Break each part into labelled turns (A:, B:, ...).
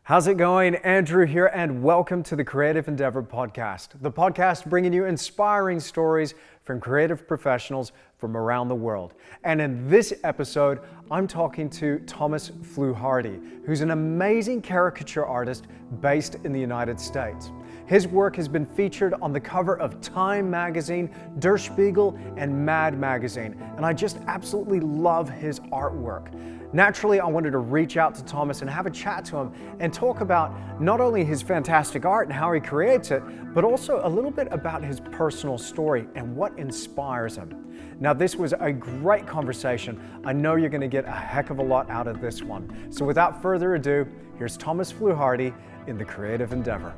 A: How's it going? Andrew here, and welcome to the Creative Endeavour podcast, the podcast bringing you inspiring stories from creative professionals from around the world. And in this episode, I'm talking to Thomas Fluharty, who's an amazing caricature artist based in the United States. His work has been featured on the cover of Time magazine, Der Spiegel, and Mad Magazine, and I just absolutely love his artwork. Naturally, I wanted to reach out to Thomas and have a chat to him and talk about not only his fantastic art and how he creates it, but also a little bit about his personal story and what inspires him. Now, this was a great conversation. I know you're going to get a heck of a lot out of this one. So without further ado, here's Thomas Fluharty in the Creative Endeavour.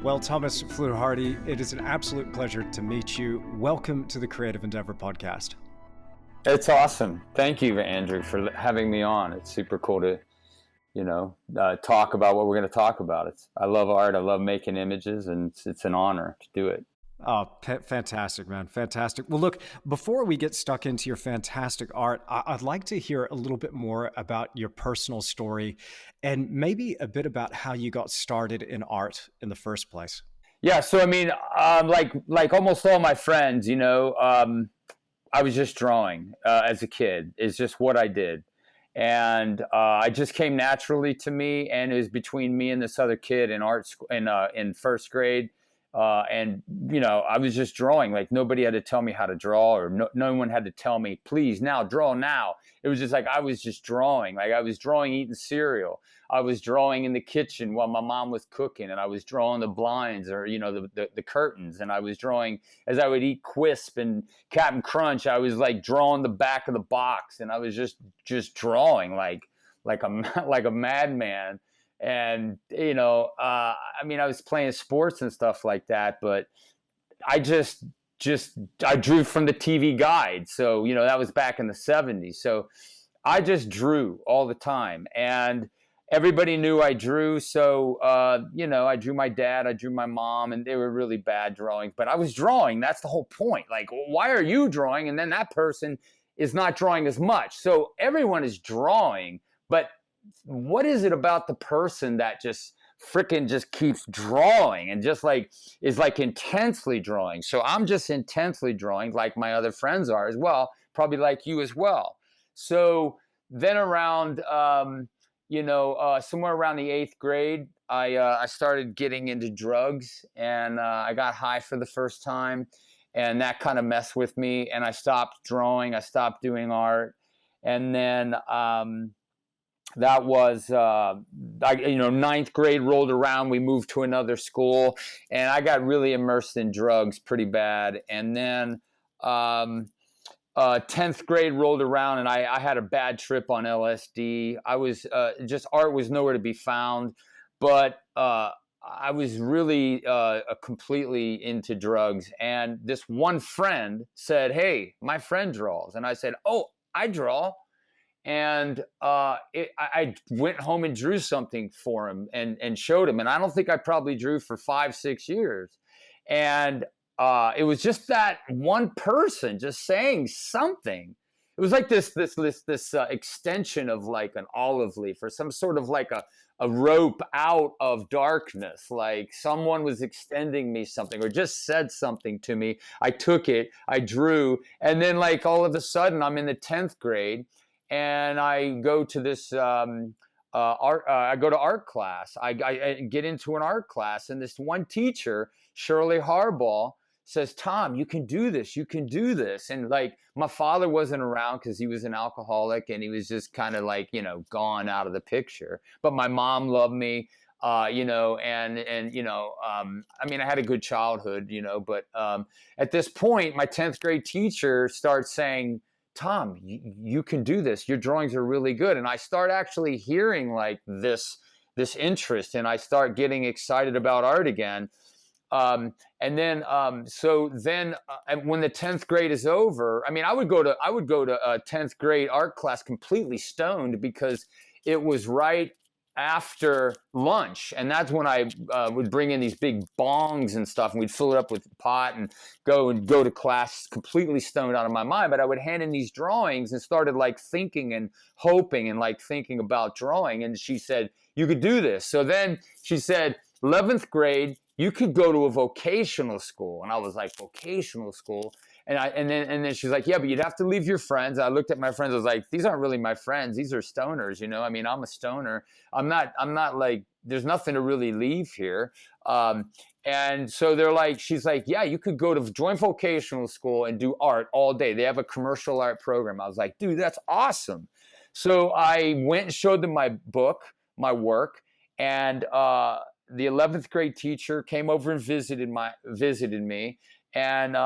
A: Well, Thomas Fluharty, it is an absolute pleasure to meet you. Welcome to the Creative Endeavour podcast.
B: It's awesome. Thank you, Andrew, for having me on. It's super cool to, talk about what we're going to talk about. I love art. I love making images, and it's an honor to do it.
A: Oh, fantastic, man. Fantastic. Well, look, before we get stuck into your fantastic art, I'd like to hear a little bit more about your personal story and maybe a bit about how you got started in art in the first place.
B: Yeah. So, I mean, like almost all my friends, I was just drawing as a kid. It's just what I did. And I just came naturally to me, and it was between me and this other kid in art school in first grade. I was just drawing. Like, nobody had to tell me how to draw, or no one had to tell me, please, now, draw now. It was just like, I was just drawing. Like, I was drawing eating cereal. I was drawing in the kitchen while my mom was cooking, and I was drawing the blinds or, the curtains. And I was drawing as I would eat Quisp and Captain Crunch. I was like drawing the back of the box, and I was just drawing like a madman. And, I was playing sports and stuff like that, but I I drew from the TV guide. So, that was back in the 70s. So I just drew all the time, and everybody knew I drew. So, I drew my dad, I drew my mom, and they were really bad drawings, but I was drawing. That's the whole point. Like, why are you drawing? And then that person is not drawing as much. So everyone is drawing, but what is it about the person that just keeps drawing and just like is like intensely drawing? So I'm just intensely drawing, like my other friends are as well, probably like you as well. So then around, somewhere around the 8th grade, I started getting into drugs, and I got high for the first time, and that kind of messed with me, and I stopped drawing. I stopped doing art, and then that was, 9th grade rolled around. We moved to another school, and I got really immersed in drugs pretty bad. And then 10th grade rolled around, and I had a bad trip on LSD. I was art was nowhere to be found, but I was really completely into drugs. And this one friend said, "Hey, my friend draws." And I said, "Oh, I draw." And I went home and drew something for him and showed him. And I don't think I probably drew for 5-6 years. And it was just that one person just saying something. It was like this extension of like an olive leaf, or some sort of like a rope out of darkness. Like someone was extending me something, or just said something to me. I took it, I drew. And then like all of a sudden I'm in the 10th grade. And I go to this art. I go to art class. I get into an art class, and this one teacher, Shirley Harbaugh, says, "Tom, you can do this. You can do this." And like, my father wasn't around because he was an alcoholic, and he was just kind of like, gone out of the picture. But my mom loved me, I had a good childhood, But at this point, my 10th grade teacher starts saying, "Tom, you can do this. Your drawings are really good." And I start actually hearing like this interest, and I start getting excited about art again. And then when the 10th grade is over, I would go to a 10th grade art class completely stoned, because it was right after lunch, and that's when I would bring in these big bongs and stuff, and we'd fill it up with pot and go to class completely stoned out of my mind. But I would hand in these drawings and started like thinking and hoping and like thinking about drawing. And she said, you could do this. So then she said, 11th grade, you could go to a vocational school. And I was like, vocational school? And then she's like, yeah, but you'd have to leave your friends. I looked at my friends. I was like, these aren't really my friends. These are stoners. You know, I mean, I'm a stoner. I'm not like, there's nothing to really leave here. And so she's like, yeah, you could go to joint vocational school and do art all day. They have a commercial art program. I was like, dude, that's awesome. So I went and showed them my book, my work, and the 11th grade teacher came over and visited me, and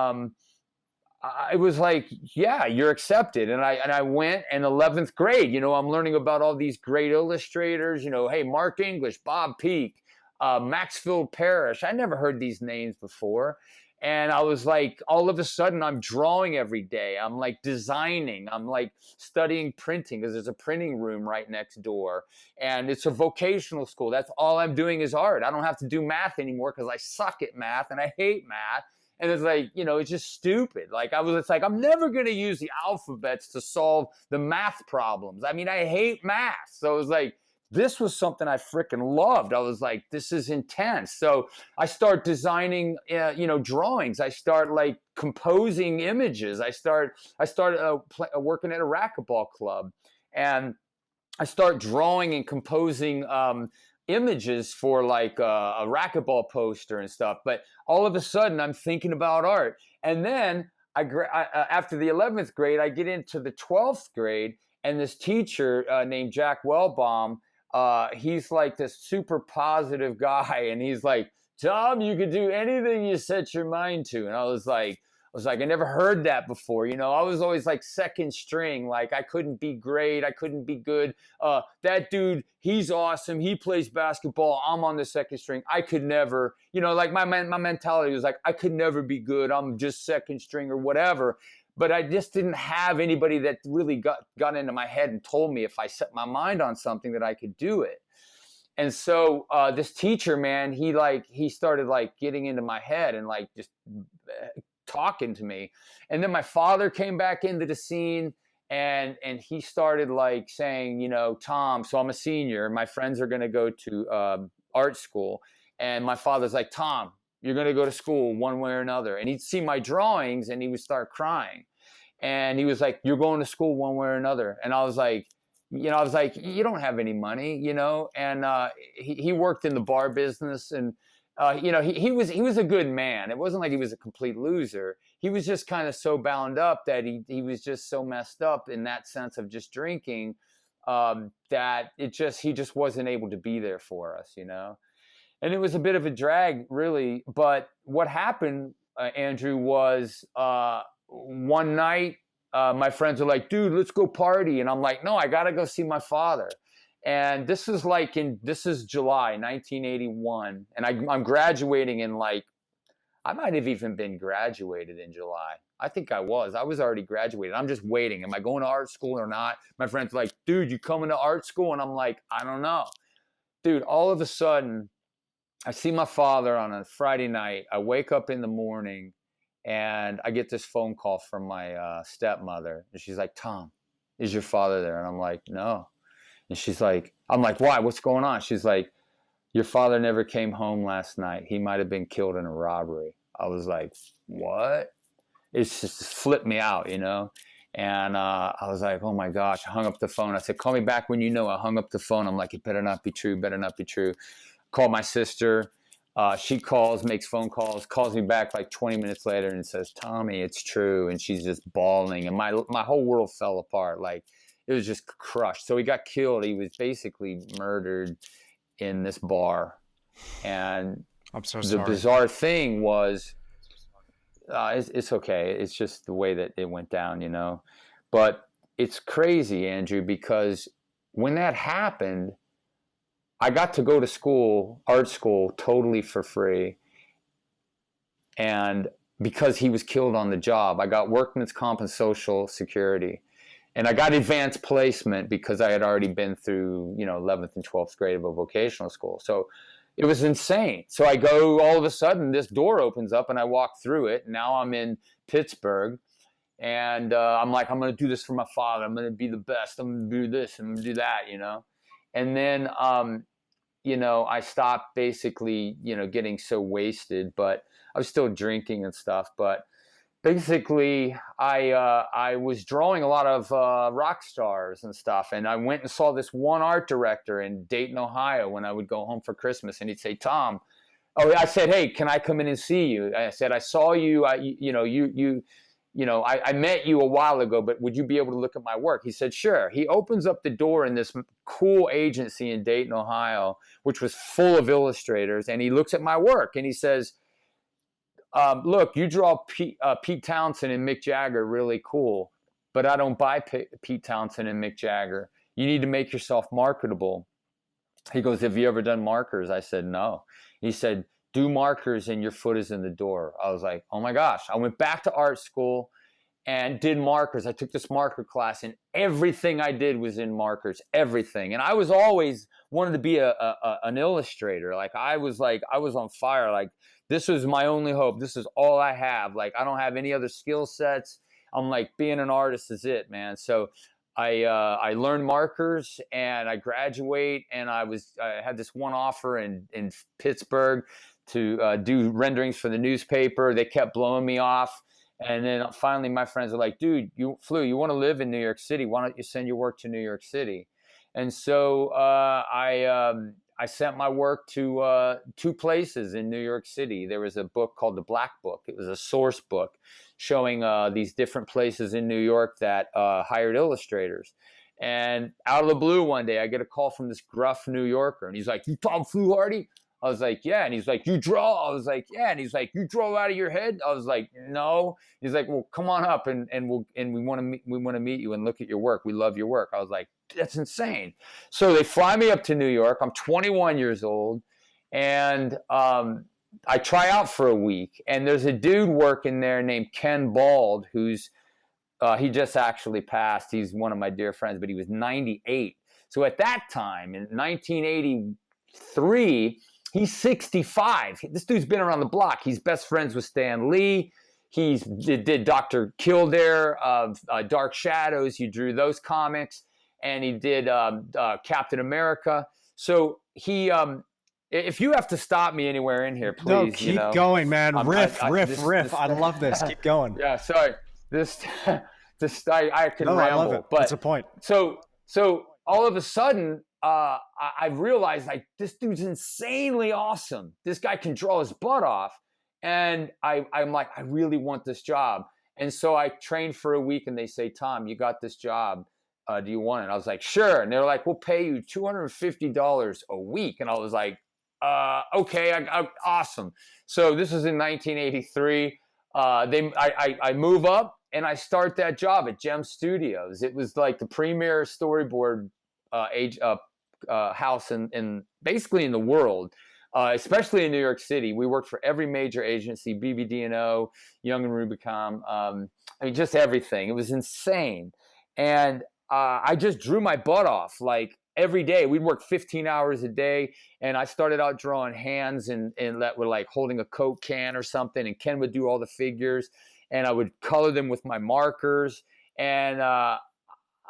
B: I was like, yeah, you're accepted. And I went, and 11th grade, you know, I'm learning about all these great illustrators, you know, hey, Mark English, Bob Peak, Maxfield Parrish. I never heard these names before. And I was like, all of a sudden, I'm drawing every day. I'm like designing. I'm like studying printing because there's a printing room right next door. And it's a vocational school. That's all I'm doing is art. I don't have to do math anymore because I suck at math and I hate math. And it's like, you know, it's just stupid. It's like, I'm never going to use the alphabets to solve the math problems. I mean, I hate math. So it was like, this was something I freaking loved. I was like, this is intense. So I start designing, drawings. I start like composing images. I started working at a racquetball club, and I start drawing and composing images for like a racquetball poster and stuff. But all of a sudden, I'm thinking about art. And then after the 11th grade, I get into the 12th grade, and this teacher named Jack Wellbaum, he's like this super positive guy, and he's like, Tom, you could do anything you set your mind to. And I was like, I never heard that before. You know, I was always like second string. Like I couldn't be great. I couldn't be good. That dude, he's awesome. He plays basketball. I'm on the second string. I could never, you know, like my mentality was like, I could never be good. I'm just second string or whatever. But I just didn't have anybody that really got into my head and told me if I set my mind on something that I could do it. And so this teacher, man, he started like getting into my head and like just talking to me. And then my father came back into the scene, and he started like saying, you know, Tom, so I'm a senior. My friends are going to go to art school. And my father's like, Tom, you're going to go to school one way or another. And he'd see my drawings and he would start crying. And he was like, you're going to school one way or another. And I was like, you don't have any money, you know? And he worked in the bar business, and he was a good man. It wasn't like he was a complete loser. He was just kind of so bound up that he was just so messed up in that sense of just drinking, that he just wasn't able to be there for us, you know? And it was a bit of a drag, really. But what happened, Andrew, was one night, my friends were like, dude, let's go party. And I'm like, no, I got to go see my father. And this is July 1981. And I'm graduating in I might have even been graduated in July. I think I was already graduated. I'm just waiting. Am I going to art school or not? My friend's like, dude, you coming to art school? And I'm like, I don't know. Dude, all of a sudden, I see my father on a Friday night. I wake up in the morning and I get this phone call from my stepmother. And she's like, Tom, is your father there? And I'm like, no. And she's like, I'm like, why? What's going on? She's like, your father never came home last night. He might have been killed in a robbery. I was like, what? It's just flipped me out, you know? And I was like, oh my gosh. I hung up the phone. I said, call me back when you know. I hung up the phone. I'm like, it better not be true. Better not be true. Call my sister. She makes phone calls me back like 20 minutes later and says, Tommy, it's true. And she's just bawling. And my whole world fell apart. Like, it was just crushed. So he got killed. He was basically murdered in this bar. And
A: I'm so
B: the
A: sorry.
B: bizarre thing was, it's okay. It's just the way that it went down, you know. But it's crazy, Andrew, because when that happened, I got to go to school, art school, totally for free. And because he was killed on the job, I got workman's comp and social security. And I got advanced placement because I had already been through, 11th and 12th grade of a vocational school. So it was insane. So I go, all of a sudden, this door opens up and I walk through it. Now I'm in Pittsburgh. And I'm like, I'm going to do this for my father. I'm going to be the best. I'm going to do this. I'm going to do that, And then, I stopped basically, getting so wasted, but I was still drinking and stuff. But basically, I was drawing a lot of rock stars and stuff. And I went and saw this one art director in Dayton, Ohio, when I would go home for Christmas. And he'd say, Tom, I said, hey, can I come in and see you? I said, I saw you. I met you a while ago, but would you be able to look at my work? He said, sure. He opens up the door in this cool agency in Dayton, Ohio, which was full of illustrators. And he looks at my work and he says, look, you draw Pete Townsend and Mick Jagger really cool, but I don't buy Pete Townsend and Mick Jagger. You need to make yourself marketable. He goes, have you ever done markers? I said, no. He said, do markers and your foot is in the door. I was like, oh my gosh. I went back to art school and did markers. I took this marker class and everything I did was in markers, everything. And I was always wanted to be an illustrator. Like I was on fire. Like this was my only hope. This is all I have. Like I don't have any other skill sets. I'm like, being an artist is it, man. So I learned markers and I graduate and I had this one offer in Pittsburgh to do renderings for the newspaper. They kept blowing me off. And then finally my friends were like, dude, you want to live in New York City. Why don't you send your work to New York City? And so I sent my work to 2 places in New York City. There was a book called The Black Book. It was a source book showing these different places in New York that hired illustrators. And out of the blue one day, I get a call from this gruff New Yorker. And he's like, you Tom Fluharty? I was like, yeah. And he's like, you draw? I was like, yeah. And he's like, you draw out of your head? I was like, no. He's like, well, come on up and we want to meet you and look at your work. We love your work. I was like, that's insane. So they fly me up to New York. I'm 21 years old. And I try out for a week. And there's a dude working there named Ken Bald, who's he just actually passed. He's one of my dear friends, but he was 98. So at that time, in 1983, he's 65. This dude's been around the block. He's best friends with Stan Lee. He did Dr. Kildare of Dark Shadows. He drew those comics. And he did Captain America. So he, if you have to stop me anywhere in here, please.
A: No, keep going, man. Riff. I love this. Keep going.
B: Yeah, sorry. I can ramble. I love it.
A: But that's the point.
B: So all of a sudden, I realized like this dude's insanely awesome. This guy can draw his butt off, and I'm like, I really want this job. And so I trained for a week, and they say, Tom, you got this job. Do you want it? I was like, sure. And they're like, we'll pay you $250 a week. And I was like, okay, awesome. So this is in 1983. I move up and I start that job at Gem Studios. It was like the premier storyboard house in basically in the world, especially in New York City. We worked for every major agency, BBD&O, Young and Rubicon. Just everything. It was insane. And I just drew my butt off like every day. We'd work 15 hours a day, and I started out drawing hands and that were like holding a Coke can or something, and Ken would do all the figures, and I would color them with my markers. And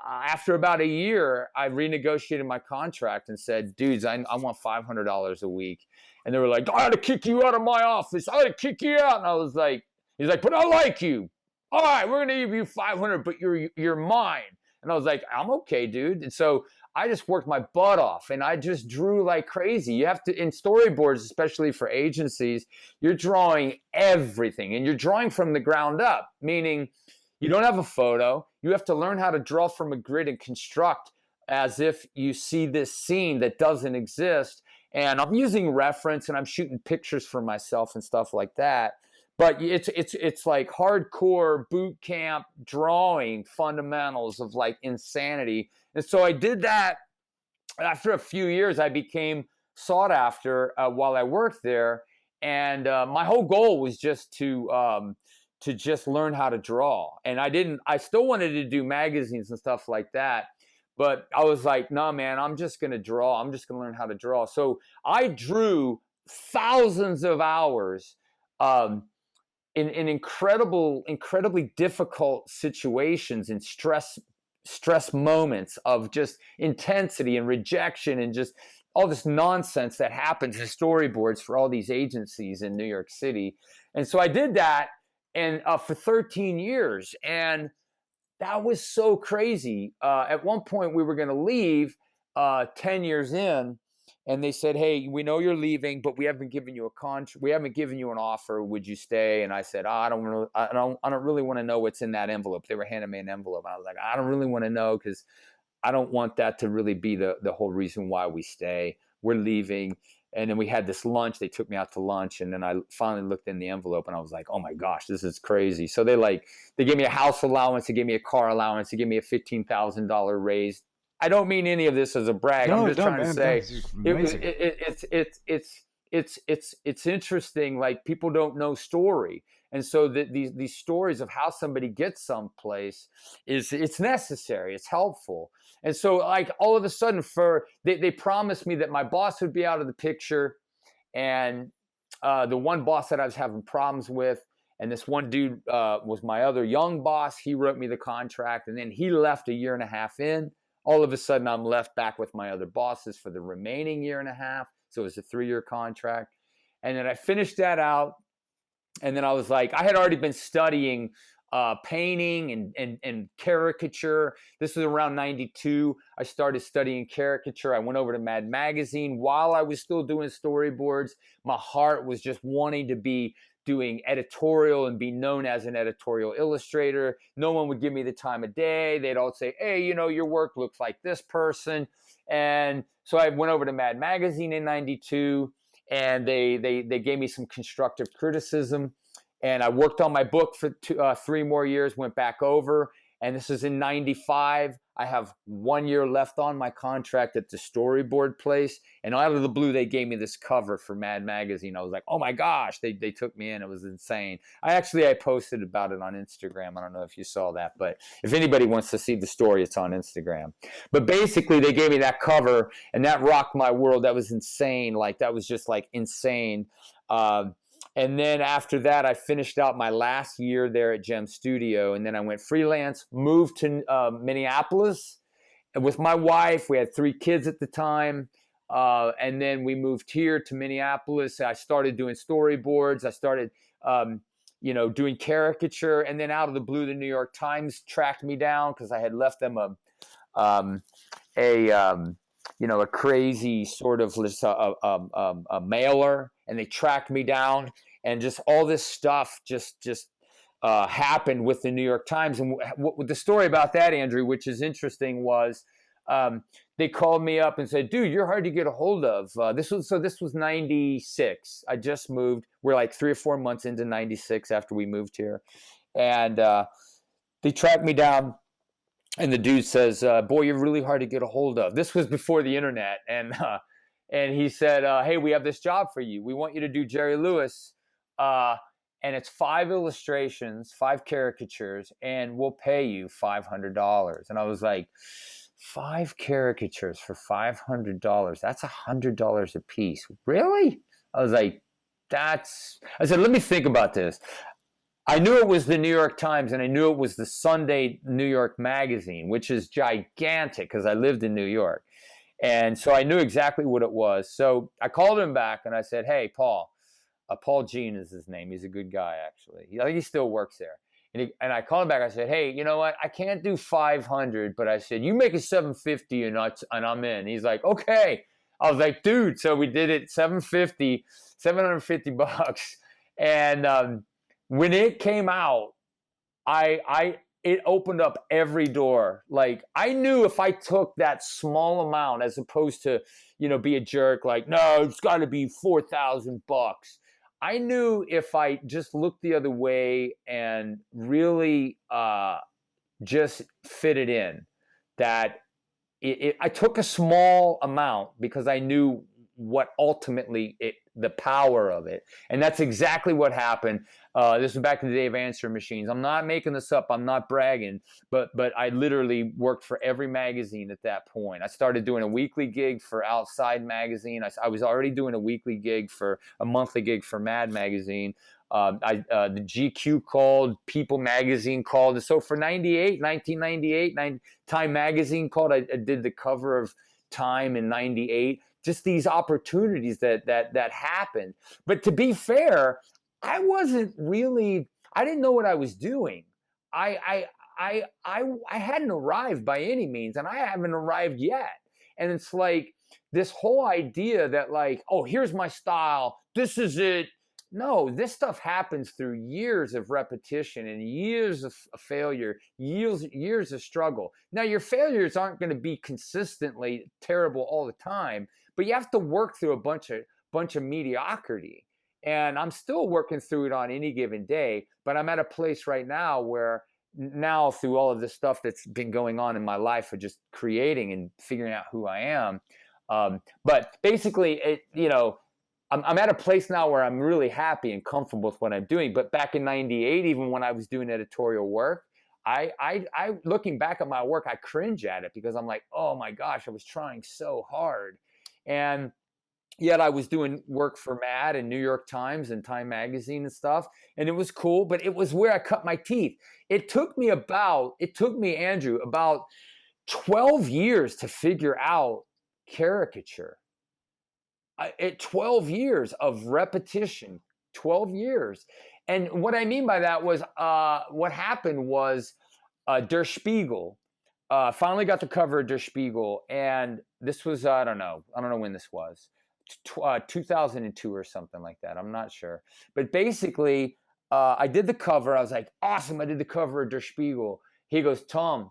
B: after about a year, I renegotiated my contract and said, dudes, I want $500 a week. And they were like, I had to kick you out of my office. I had to kick you out. And I was like, he's like, but I like you. All right, we're going to give you 500, but you're mine. And I was like, I'm okay, dude. And so I just worked my butt off and I just drew like crazy. You have to, in storyboards, especially for agencies, you're drawing everything and you're drawing from the ground up, meaning you don't have a photo. You have to learn how to draw from a grid and construct as if you see this scene that doesn't exist. And I'm using reference and I'm shooting pictures for myself and stuff like that. But it's like hardcore boot camp drawing fundamentals of like insanity. And so I did that. After a few years, I became sought after while I worked there. And my whole goal was just to to just learn how to draw. And I still wanted to do magazines and stuff like that. But I was like, nah, man, I'm just going to draw. I'm just going to learn how to draw. So I drew thousands of hours in incredibly difficult situations and stress moments of just intensity and rejection and just all this nonsense that happens in storyboards for all these agencies in New York City. And so I did that and for 13 years. And that was so crazy. At one point, we were going to leave 10 years in, and they said, "Hey, we know you're leaving, but we haven't given you a contract. We haven't given you an offer. Would you stay?" And I said, I don't really want to know what's in that envelope. They were handing me an envelope. I was like, I don't really want to know because I don't want that to really be the whole reason why we stay. We're leaving. And then we had this lunch. They took me out to lunch. And then I finally looked in the envelope and I was like, oh my gosh, this is crazy. So they gave me a house allowance. They gave me a car allowance. They gave me a $15,000 raise. I don't mean any of this as a brag. I'm just trying to say it's interesting. Like, people don't know story. And so these stories of how somebody gets someplace it's necessary. It's helpful. And so, like, all of a sudden, they promised me that my boss would be out of the picture, and the one boss that I was having problems with, and this one dude was my other young boss. He wrote me the contract, and then he left a year and a half in. All of a sudden, I'm left back with my other bosses for the remaining year and a half. So it was a 3-year contract, and then I finished that out. And then I was like, I had already been studying painting and caricature. This was around 92. I started studying caricature. I went over to Mad Magazine while I was still doing storyboards. My heart was just wanting to be doing editorial and be known as an editorial illustrator. No one would give me the time of day. They'd all say, hey, your work looks like this person. And so I went over to Mad Magazine in 92. And they gave me some constructive criticism, and I worked on my book for 3 more years. Went back over, and this is in 95. I have 1 year left on my contract at the storyboard place, and out of the blue, they gave me this cover for Mad Magazine. I was like, oh my gosh, they took me in. It was insane. I posted about it on Instagram. I don't know if you saw that, but if anybody wants to see the story, it's on Instagram. But basically, they gave me that cover, and that rocked my world. That was insane. Like, that was just like insane. And then after that, I finished out my last year there at Gem Studio. And then I went freelance, moved to Minneapolis with my wife. We had 3 kids at the time. And then we moved here to Minneapolis. I started doing storyboards. I started, doing caricature. And then out of the blue, the New York Times tracked me down because I had left them a crazy sort of a mailer, and they tracked me down, and just all this stuff just happened with the New York Times. And the story about that, Andrew, which is interesting, was they called me up and said, dude, you're hard to get a hold of. This was 96. I just moved. We're like 3 or 4 months into 96 after we moved here. And they tracked me down. And the dude says, boy, you're really hard to get a hold of. This was before the internet. And he said, hey, we have this job for you. We want you to do Jerry Lewis. And it's 5 illustrations, 5 caricatures, and we'll pay you $500. And I was like, 5 caricatures for $500? That's $100 a piece. Really? I was like, I said, let me think about this. I knew it was the New York Times, and I knew it was the Sunday New York Magazine, which is gigantic because I lived in New York. And so I knew exactly what it was. So I called him back and I said, hey, Paul. Paul Jean is his name. He's a good guy, actually. I think he still works there. And I called him back. I said, hey, you know what? I can't do 500, but I said, you make it 750 and I'm in. He's like, okay. I was like, dude. So we did it $750 bucks. And when it came out, it opened up every door. Like, I knew if I took that small amount, as opposed to, be a jerk, like, no, it's got to be 4,000 bucks. I knew if I just looked the other way and really just fit it in, that I took a small amount because I knew what ultimately the power of it. And that's exactly what happened. This was back in the day of answering machines. I'm not making this up. I'm not bragging, but I literally worked for every magazine at that point. I started doing a weekly gig for Outside Magazine. I was already doing a monthly gig for Mad Magazine. The GQ called, People Magazine called. And so for 1998, Time Magazine called. I did the cover of Time in 98. Just these opportunities that happened. But to be fair, I didn't know what I was doing. I hadn't arrived by any means, and I haven't arrived yet. And it's like this whole idea that like, oh, here's my style, this is it. No, this stuff happens through years of repetition and years of failure, years of struggle. Now, your failures aren't going to be consistently terrible all the time, but you have to work through a bunch of mediocrity. And I'm still working through it on any given day, but I'm at a place right now where now through all of this stuff that's been going on in my life of just creating and figuring out who I am. But basically, I'm at a place now where I'm really happy and comfortable with what I'm doing. But back in 98, even when I was doing editorial work, I looking back at my work, I cringe at it because I'm like, oh my gosh, I was trying so hard. And yet I was doing work for Mad and New York Times and Time Magazine and stuff. And it was cool, but it was where I cut my teeth. It took me, Andrew, about 12 years to figure out caricature. 12 years of repetition, 12 years. And what I mean by that was what happened was Der Spiegel finally got the cover of Der Spiegel. And this was, I don't know when this was, 2002 or something like that. I'm not sure. But basically, I did the cover. I was like, awesome, I did the cover of Der Spiegel. He goes, Tom,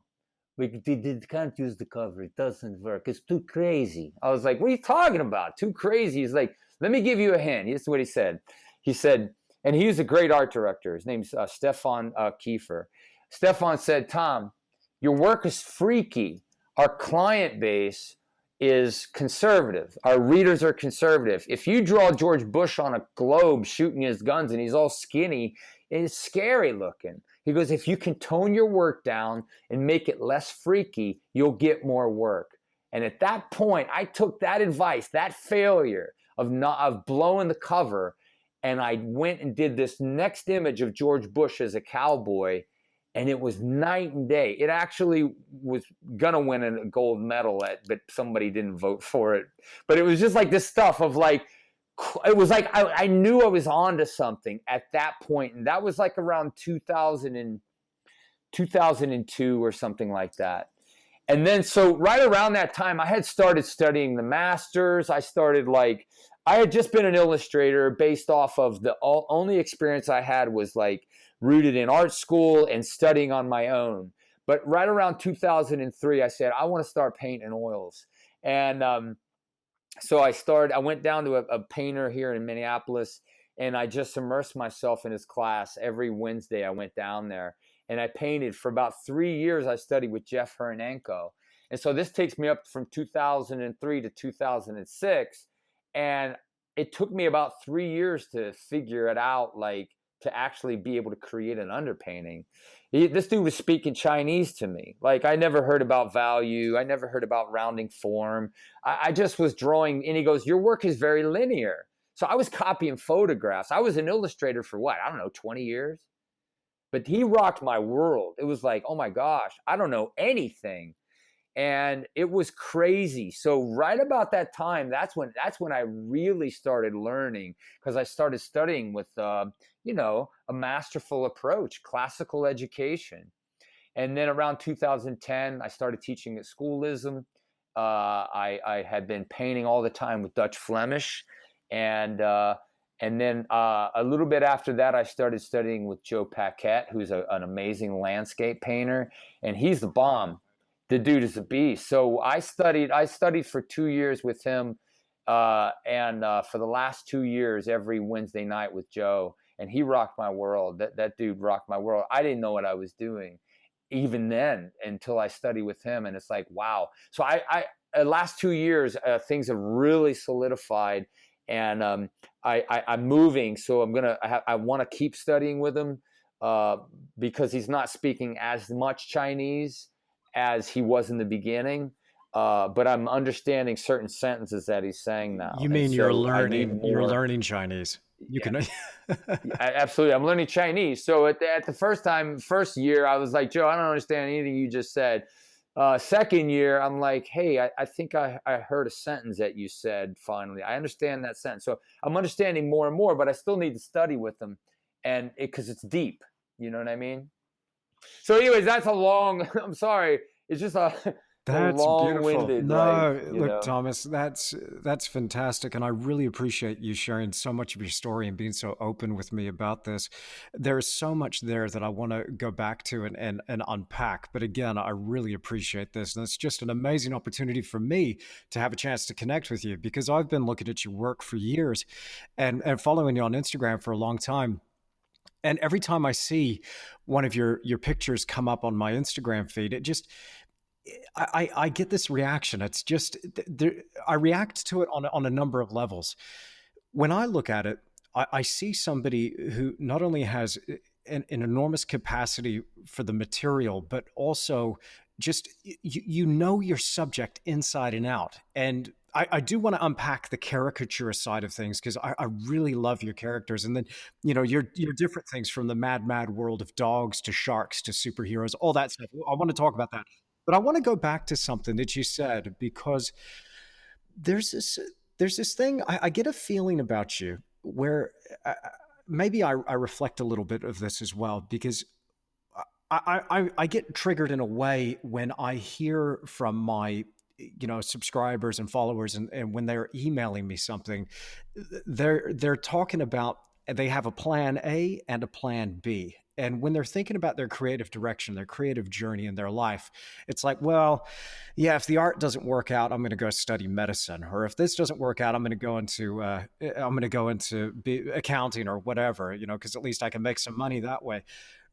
B: we can't use the cover. It doesn't work. It's too crazy. I was like, what are you talking about? Too crazy. He's like, let me give you a hint. This is what he said. He said, and he's a great art director. His name's Stefan Kiefer. Stefan said, Tom, your work is freaky. Our client base is conservative. Our readers are conservative. If you draw George Bush on a globe shooting his guns and he's all skinny, it's scary looking. He goes, if you can tone your work down and make it less freaky, you'll get more work. And at that point, I took that advice, that failure of blowing the cover, and I went and did this next image of George Bush as a cowboy, and it was night and day. It actually was gonna win a gold medal, but somebody didn't vote for it. But it was just like this stuff of like, it was like I knew I was onto something at that point, and that was like around 2002 or something like that. And then so right around that time, I had started studying the masters. I had just been an illustrator based off of the only experience I had was like rooted in art school and studying on my own. But right around 2003, I said, I want to start painting oils. And so I went down to a painter here in Minneapolis, and I just immersed myself in his class. Every Wednesday I went down there, and I painted for about 3 years. I studied with Jeff Hernenko. And so this takes me up from 2003 to 2006. And it took me about 3 years to figure it out, like to actually be able to create an underpainting. This dude was speaking Chinese to me. Like I never heard about value. I never heard about rounding form. I just was drawing, and he goes, your work is very linear. So I was copying photographs. I was an illustrator for what? I don't know, 20 years. But he rocked my world. It was like, oh my gosh, I don't know anything. And it was crazy. So right about that time, that's when I really started learning, because I started studying with, a masterful approach, classical education. And then around 2010, I started teaching at Schoolism. I had been painting all the time with Dutch Flemish. And then a little bit after that, I started studying with Joe Paquette, who's an amazing landscape painter. And he's the bomb. The dude is a beast. So I studied for 2 years with him, and for the last 2 years, every Wednesday night with Joe, and he rocked my world. That dude rocked my world. I didn't know what I was doing even then until I studied with him, and it's like, wow. So last 2 years, things have really solidified, and I'm moving, so I want to keep studying with him, because he's not speaking as much Chinese as he was in the beginning. But I'm understanding certain sentences that he's saying now,
A: You
B: and
A: mean
B: so I need
A: you're
B: more.
A: learning Chinese. You
B: Yeah,
A: can
B: absolutely. I'm learning Chinese. So at the first year, I was like, Joe, I don't understand anything you just said. Second year, I'm like, hey, I think I heard a sentence that you said finally. I understand that sentence. So I'm understanding more and more, but I still need to study with them, and because it's deep. You know what I mean? So anyways, that's a long, I'm sorry. It's just a
A: That's beautiful.
B: long-winded,
A: No,
B: you
A: look,
B: know.
A: Thomas, that's fantastic, and I really appreciate you sharing so much of your story and being so open with me about this. There's so much there that I want to go back to and unpack. But again, I really appreciate this, and it's just an amazing opportunity for me to have a chance to connect with you because I've been looking at your work for years and following you on Instagram for a long time. And every time I see one of your pictures come up on my Instagram feed, it just I get this reaction. It's just I react to it on a number of levels. When I look at it, I see somebody who not only has an enormous capacity for the material, but also just you know your subject inside and out. And I do want to unpack the caricature side of things because I really love your characters, and then your different things from the mad world of dogs to sharks to superheroes, all that stuff. I want to talk about that, but I want to go back to something that you said because there's this there's this thing I get a feeling about you where maybe I reflect a little bit of this as well because I get triggered in a way when I hear from my subscribers and followers and when they're emailing me something they're talking about they have a plan A and a plan B, and when they're thinking about their creative direction, their creative journey in their life, it's like, well, yeah, if the art doesn't work out, I'm going to go study medicine, or if this doesn't work out, I'm going to go into accounting or whatever, because at least I can make some money that way.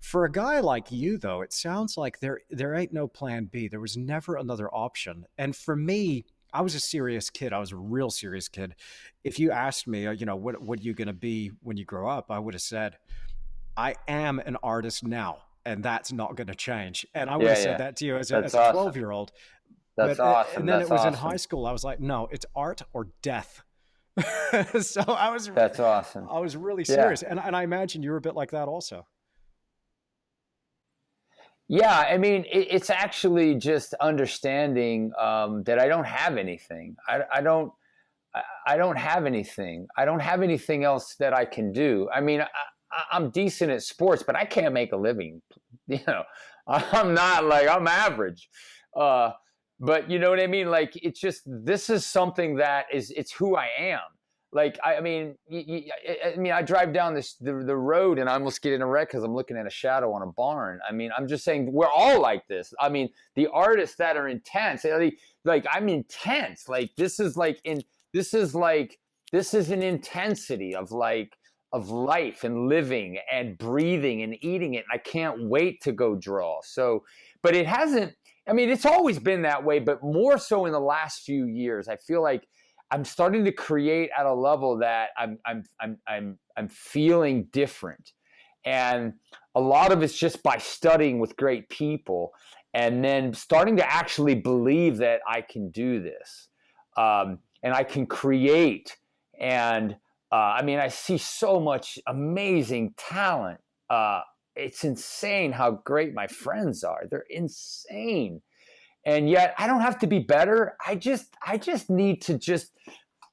A: For a guy like you, though, it sounds like there ain't no plan B. There was never another option. And for me, I was a serious kid. I was a real serious kid. If you asked me, what are you going to be when you grow up? I would have said, I am an artist now, and that's not going to change. And I would
B: Yeah,
A: have said
B: yeah.
A: that to you
B: That's
A: as a
B: awesome.
A: 12-year-old.
B: That's
A: But
B: awesome.
A: and then it
B: That's
A: was in high
B: awesome.
A: school. I was like, no, it's art or death. So
B: That's awesome.
A: I was really
B: Yeah.
A: serious, and I imagine you were a bit like that also.
B: Yeah, I mean, it's actually just understanding that I don't have anything. I don't have anything. I don't have anything else that I can do. I mean, I'm decent at sports, but I can't make a living. You know, I'm not like I'm average. Uh, but you know what I mean? Like, it's just this is something that it's who I am. Like, I mean, I mean, I drive down the road and I almost get in a wreck because I'm looking at a shadow on a barn. I mean, I'm just saying we're all like this. I mean, the artists that are intense, like I'm intense. Like this is like this is an intensity of of life and living and breathing and eating it. And I can't wait to go draw. So, but it hasn't. I mean, it's always been that way, but more so in the last few years. I feel like I'm starting to create at a level that I'm feeling different, and a lot of it's just by studying with great people, and then starting to actually believe that I can do this, and I can create. And I mean, I see so much amazing talent. It's insane how great my friends are. They're insane, and yet I don't have to be better. I just need to just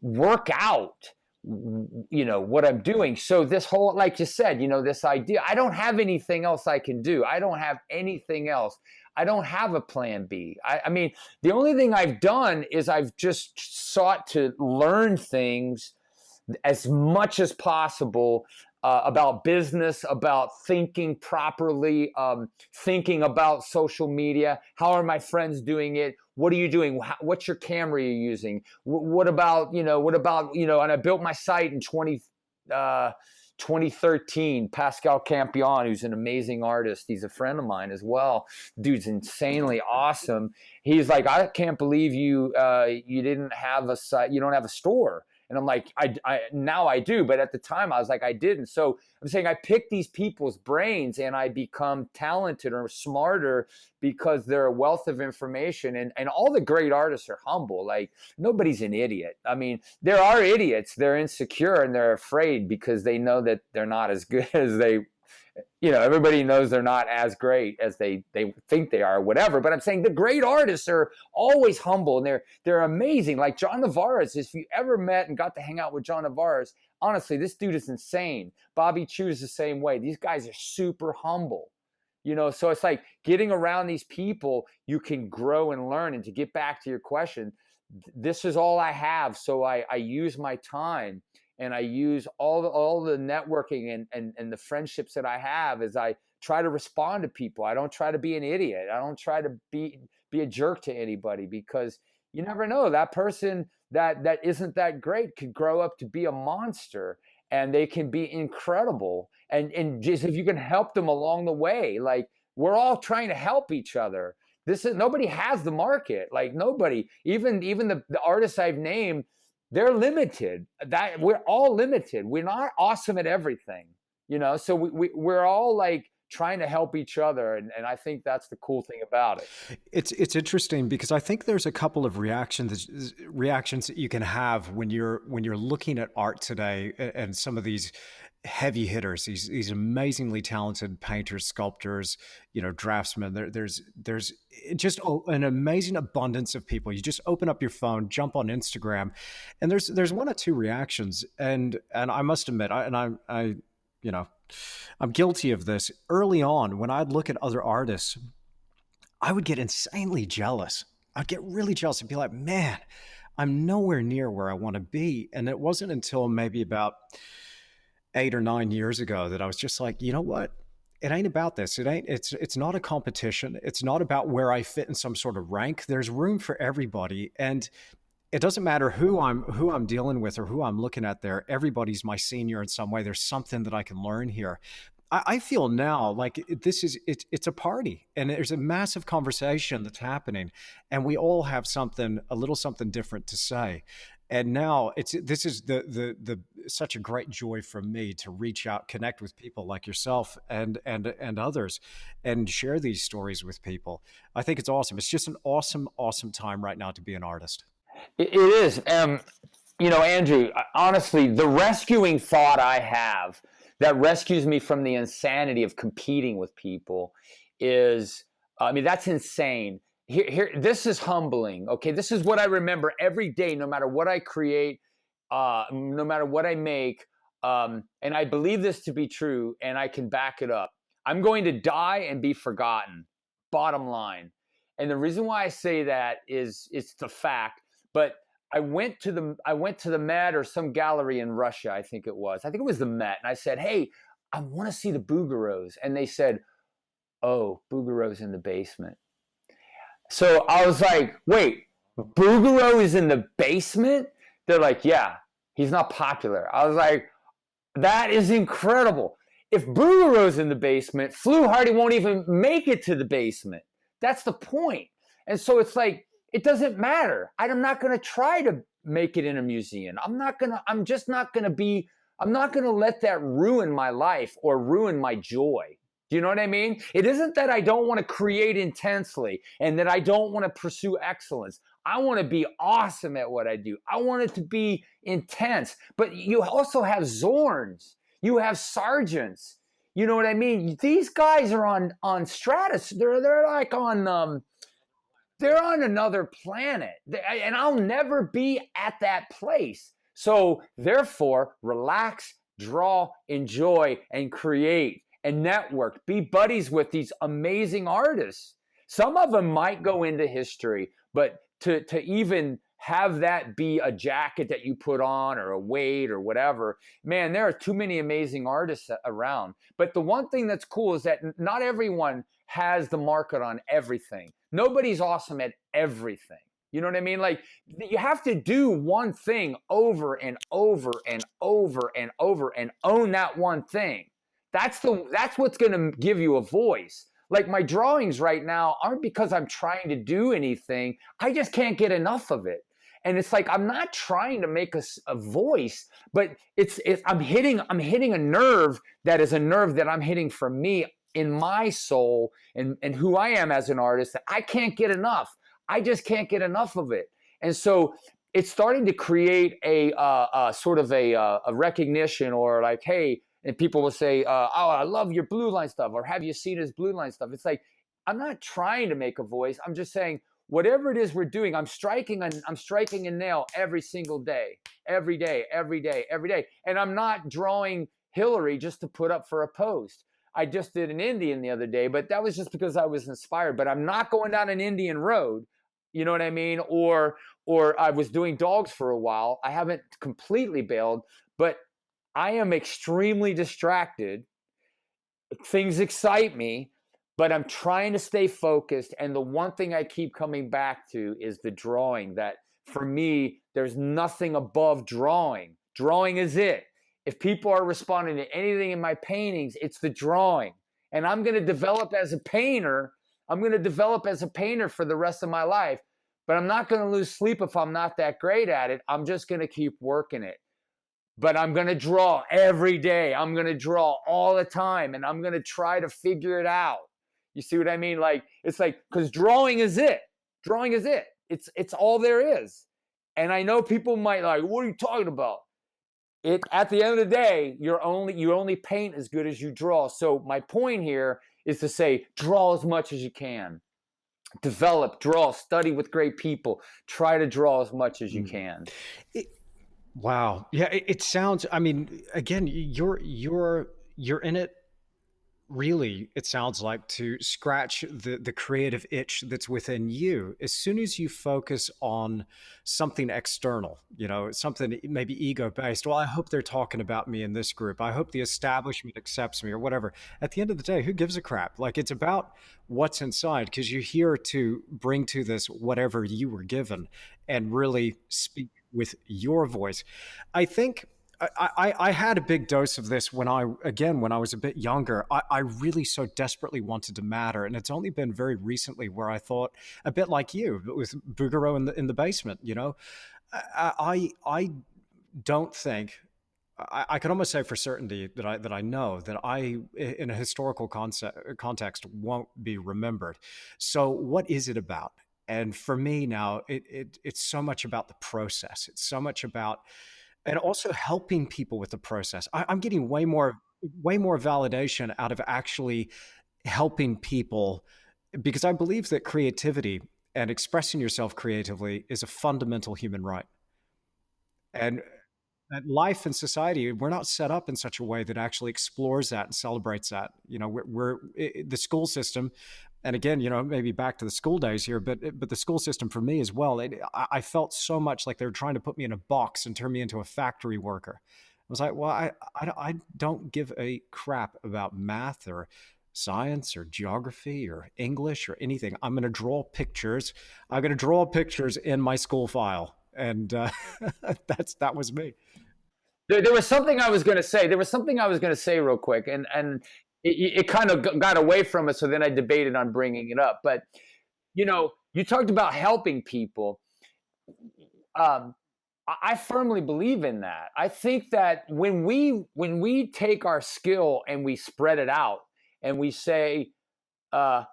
B: work out what I'm doing. So this whole, like you said, this idea, I don't have anything else I can do. I don't have anything else. I don't have a plan B. I mean, the only thing I've done is I've just sought to learn things as much as possible about business, about thinking properly, thinking about social media. How are my friends doing it? What are you doing? What's your camera you're using? What about, and I built my site in 2013, Pascal Campion, who's an amazing artist. He's a friend of mine as well. Dude's insanely awesome. He's like, I can't believe you didn't have a site, you don't have a store. And I'm like, I now I do, but at the time I was like, I didn't. So I'm saying I pick these people's brains and I become talented or smarter because they're a wealth of information. And all the great artists are humble. Like, nobody's an idiot. I mean, there are idiots. They're insecure and they're afraid because they know that they're not as good as they, everybody knows they're not as great as they think they are, or whatever. But I'm saying the great artists are always humble and they're amazing. Like John Navarez, if you ever met and got to hang out with John Navarez, honestly, this dude is insane. Bobby Chiu is the same way. These guys are super humble. So it's like getting around these people, you can grow and learn. And to get back to your question, this is all I have. So I use my time and I use all the networking and the friendships that I have as I try to respond to people. I don't try to be an idiot. I don't try to be a jerk to anybody, because you never know. That person that isn't that great could grow up to be a monster, and they can be incredible. And just if you can help them along the way, like, we're all trying to help each other. Nobody has the market. Like, nobody, even the artists I've named, they're limited. That we're all limited. We're not awesome at everything, so we're all like trying to help each other. And I think that's the cool thing about it.
A: It's interesting because I think there's a couple of reactions that you can have when you're looking at art today, and some of these heavy hitters, these amazingly talented painters, sculptors, draftsmen. There's just an amazing abundance of people. You just open up your phone, jump on Instagram, and there's one or two reactions. And I must admit, I'm guilty of this. Early on, when I'd look at other artists, I would get insanely jealous. I'd get really jealous and be like, man, I'm nowhere near where I want to be. And it wasn't until maybe about 8 or 9 years ago that I was just like, you know what? It ain't about this. It's not a competition. It's not about where I fit in some sort of rank. There's room for everybody. And it doesn't matter who I'm dealing with or who I'm looking at there. Everybody's my senior in some way. There's something that I can learn here. I feel now like it's a party, and there's a massive conversation that's happening, and we all have a little something different to say. And now this is the such a great joy for me to reach out, connect with people like yourself and others, and share these stories with people. I think it's awesome. It's just an awesome time right now to be an artist.
B: It is. Andrew, honestly, the rescuing thought I have that rescues me from the insanity of competing with people is, that's insane. Here, this is humbling. Okay, this is what I remember every day, no matter what I create, no matter what I make, and I believe this to be true, and I can back it up. I'm going to die and be forgotten. Bottom line. And the reason why I say that is it's the fact. But I went to the Met or some gallery in Russia, I think it was the Met, and I said, hey, I want to see the Bouguereaus. And they said, oh, Bouguereau's in the basement. So I was like, wait, Bouguereau is in the basement? They're like, yeah, he's not popular. I was like, that is incredible. If Bouguereau's in the basement, Fluharty won't even make it to the basement. That's the point. And so it's like, it doesn't matter. I'm not going to try to make it in a museum. I'm not going to let that ruin my life or ruin my joy. Do you know what I mean? It isn't that I don't want to create intensely and that I don't want to pursue excellence. I want to be awesome at what I do. I want it to be intense. But you also have Zorns. You have Sargents. You know what I mean? These guys are on stratus. They're like on they're on another planet, and I'll never be at that place. So therefore, relax, draw, enjoy, and create, and network. Be buddies with these amazing artists. Some of them might go into history, but to even have that be a jacket that you put on or a weight or whatever, man, there are too many amazing artists around. But the one thing that's cool is that not everyone has the market on everything. Nobody's awesome at everything. You know what I mean? Like, you have to do one thing over and over and over and over and own that one thing. That's what's going to give you a voice. Like, my drawings right now aren't because I'm trying to do anything. I just can't get enough of it. And it's like, I'm not trying to make a voice, but I'm hitting a nerve that is a nerve that I'm hitting for me in my soul and who I am as an artist, that I can't get enough. I just can't get enough of it. And so it's starting to create a sort of a recognition, or like, hey, and people will say, oh, I love your blue line stuff, or have you seen his blue line stuff? It's like, I'm not trying to make a voice. I'm just saying, whatever it is we're doing, I'm striking a nail every single day, every day, every day, every day. And I'm not drawing Hillary just to put up for a post. I just did an Indian the other day, but that was just because I was inspired. But I'm not going down an Indian road, you know what I mean? Or I was doing dogs for a while. I haven't completely bailed, but I am extremely distracted. Things excite me, but I'm trying to stay focused. And the one thing I keep coming back to is the drawing. That for me, there's nothing above drawing. Drawing is it. If people are responding to anything in my paintings, it's the drawing. And I'm going to develop as a painter. I'm going to develop as a painter for the rest of my life. But I'm not going to lose sleep if I'm not that great at it. I'm just going to keep working it. But I'm going to draw every day. I'm going to draw all the time. And I'm going to try to figure it out. You see what I mean? Like, it's like, because drawing is it. Drawing is it. It's all there is. And I know people might like, what are you talking about? At the end of the day, you only paint as good as you draw. So my point here is to say, draw as much as you can. Develop, draw, study with great people. Try to draw as much as you can.
A: Wow. Yeah, it sounds, I mean, again, you're in it, really, it sounds like, to scratch the creative itch that's within you. As soon as you focus on something external, something maybe ego based, well, I hope they're talking about me in this group, I hope the establishment accepts me, or whatever. At the end of the day, who gives a crap? Like, it's about what's inside, because you're here to bring to this whatever you were given and really speak with your voice. I think I had a big dose of this when I was a bit younger. I really so desperately wanted to matter. And it's only been very recently where I thought, a bit like you, with Bouguereau in the basement, I don't think, I can almost say for certainty that I know that I, in a historical context, won't be remembered. So what is it about? And for me now, it's so much about the process. It's so much about, and also helping people with the process. I'm getting way more validation out of actually helping people, because I believe that creativity and expressing yourself creatively is a fundamental human right. And that life and society, we're not set up in such a way that actually explores that and celebrates that. The school system, and again, maybe back to the school days here, but the school system for me as well, I felt so much like they were trying to put me in a box and turn me into a factory worker. I was like, well, I don't give a crap about math or science or geography or English or anything. I'm going to draw pictures. I'm going to draw pictures in my school file. And that was me.
B: There was something I was going to say. There was something I was going to say real quick, and it kind of got away from it. So then I debated on bringing it up. But you talked about helping people. I firmly believe in that. I think that when we take our skill and we spread it out, and we say, I'm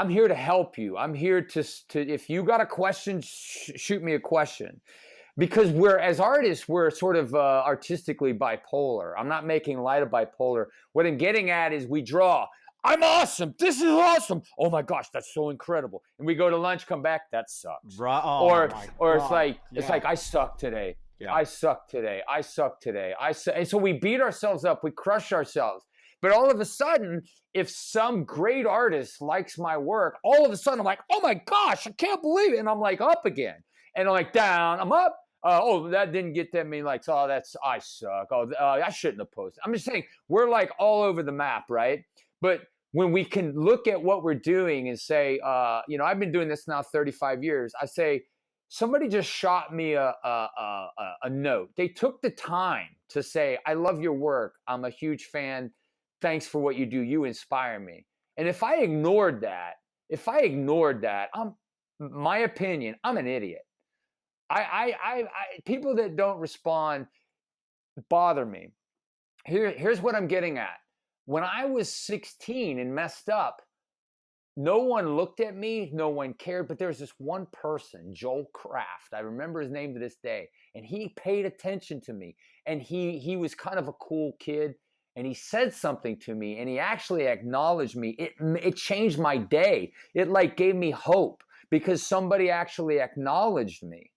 B: here to help you. I'm here to if you got a question, shoot me a question. Because as artists, we're sort of artistically bipolar. I'm not making light of bipolar. What I'm getting at is, we draw. I'm awesome. This is awesome. Oh my gosh, that's so incredible. And we go to lunch, come back, that sucks. Or it's like, I suck today. Yeah. I suck today. I suck today. And so we beat ourselves up. We crush ourselves. But all of a sudden, if some great artist likes my work, all of a sudden I'm like, oh my gosh, I can't believe it. And I'm like up again. And I'm like down, I'm up. That didn't get that many likes. Oh, I suck. I shouldn't have posted. I'm just saying, we're like all over the map, right? But when we can look at what we're doing and say, I've been doing this now 35 years. I say, somebody just shot me a note. They took the time to say, I love your work. I'm a huge fan. Thanks for what you do. You inspire me. And if I ignored that, my opinion, I'm an idiot. People that don't respond bother me. Here's what I'm getting at. When I was 16 and messed up, no one looked at me, no one cared, but there was this one person, Joel Kraft. I remember his name to this day, and he paid attention to me, and he was kind of a cool kid, and he said something to me, and he actually acknowledged me. It changed my day. It like gave me hope because somebody actually acknowledged me.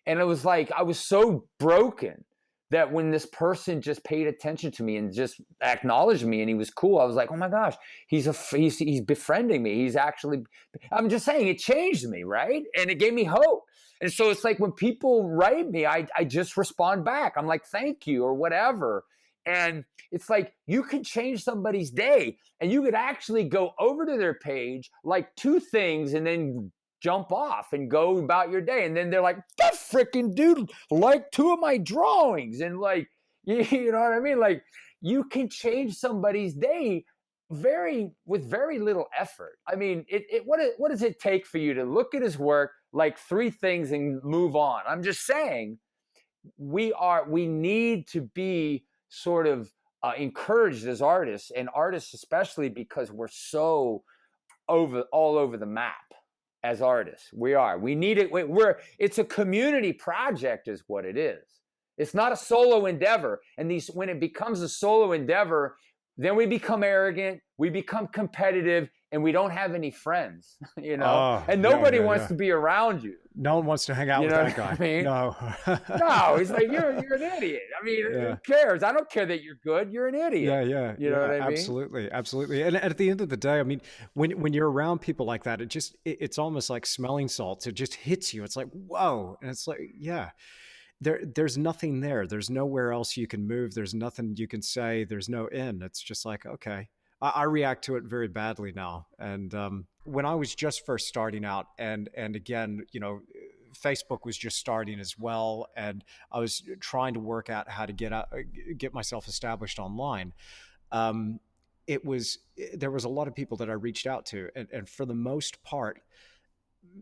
B: And it was like I was so broken that when this person just paid attention to me and just acknowledged me and he was cool, I was like, oh my gosh, he's befriending me. He's actually, I'm just saying, it changed me, right? And it gave me hope. And so it's like when people write me, I just respond back. I'm like, thank you or whatever. And it's like you could change somebody's day and you could actually go over to their page, like 2 things, and then jump off and go about your day. And then they're like, that freaking dude liked 2 of my drawings. And like, you know what I mean? Like you can change somebody's day with very little effort. I mean, what does it take for you to look at his work, like 3 things and move on? I'm just saying we need to be sort of encouraged as artists, and artists especially, because we're so all over the map. As artists, we need it. It's a community project is what it is. It's not a solo endeavor. And when it becomes a solo endeavor, then we become arrogant, we become competitive, and we don't have any friends, and nobody wants to be around you.
A: No one wants to hang out with that guy.
B: I mean?
A: No.
B: No, he's like, you're an idiot. I mean, who cares? I don't care that you're good. You're an idiot.
A: Yeah.
B: You know what I mean?
A: Absolutely. And at the end of the day, I mean, when you're around people like that, it's almost like smelling salts. It just hits you. It's like, whoa. And it's like, yeah. There's nothing there. There's nowhere else you can move. There's nothing you can say. There's no in. It's just like, okay. I react to it very badly now. And when I was just first starting out, and again, Facebook was just starting as well, and I was trying to work out how to get myself established online. There was a lot of people that I reached out to, and for the most part,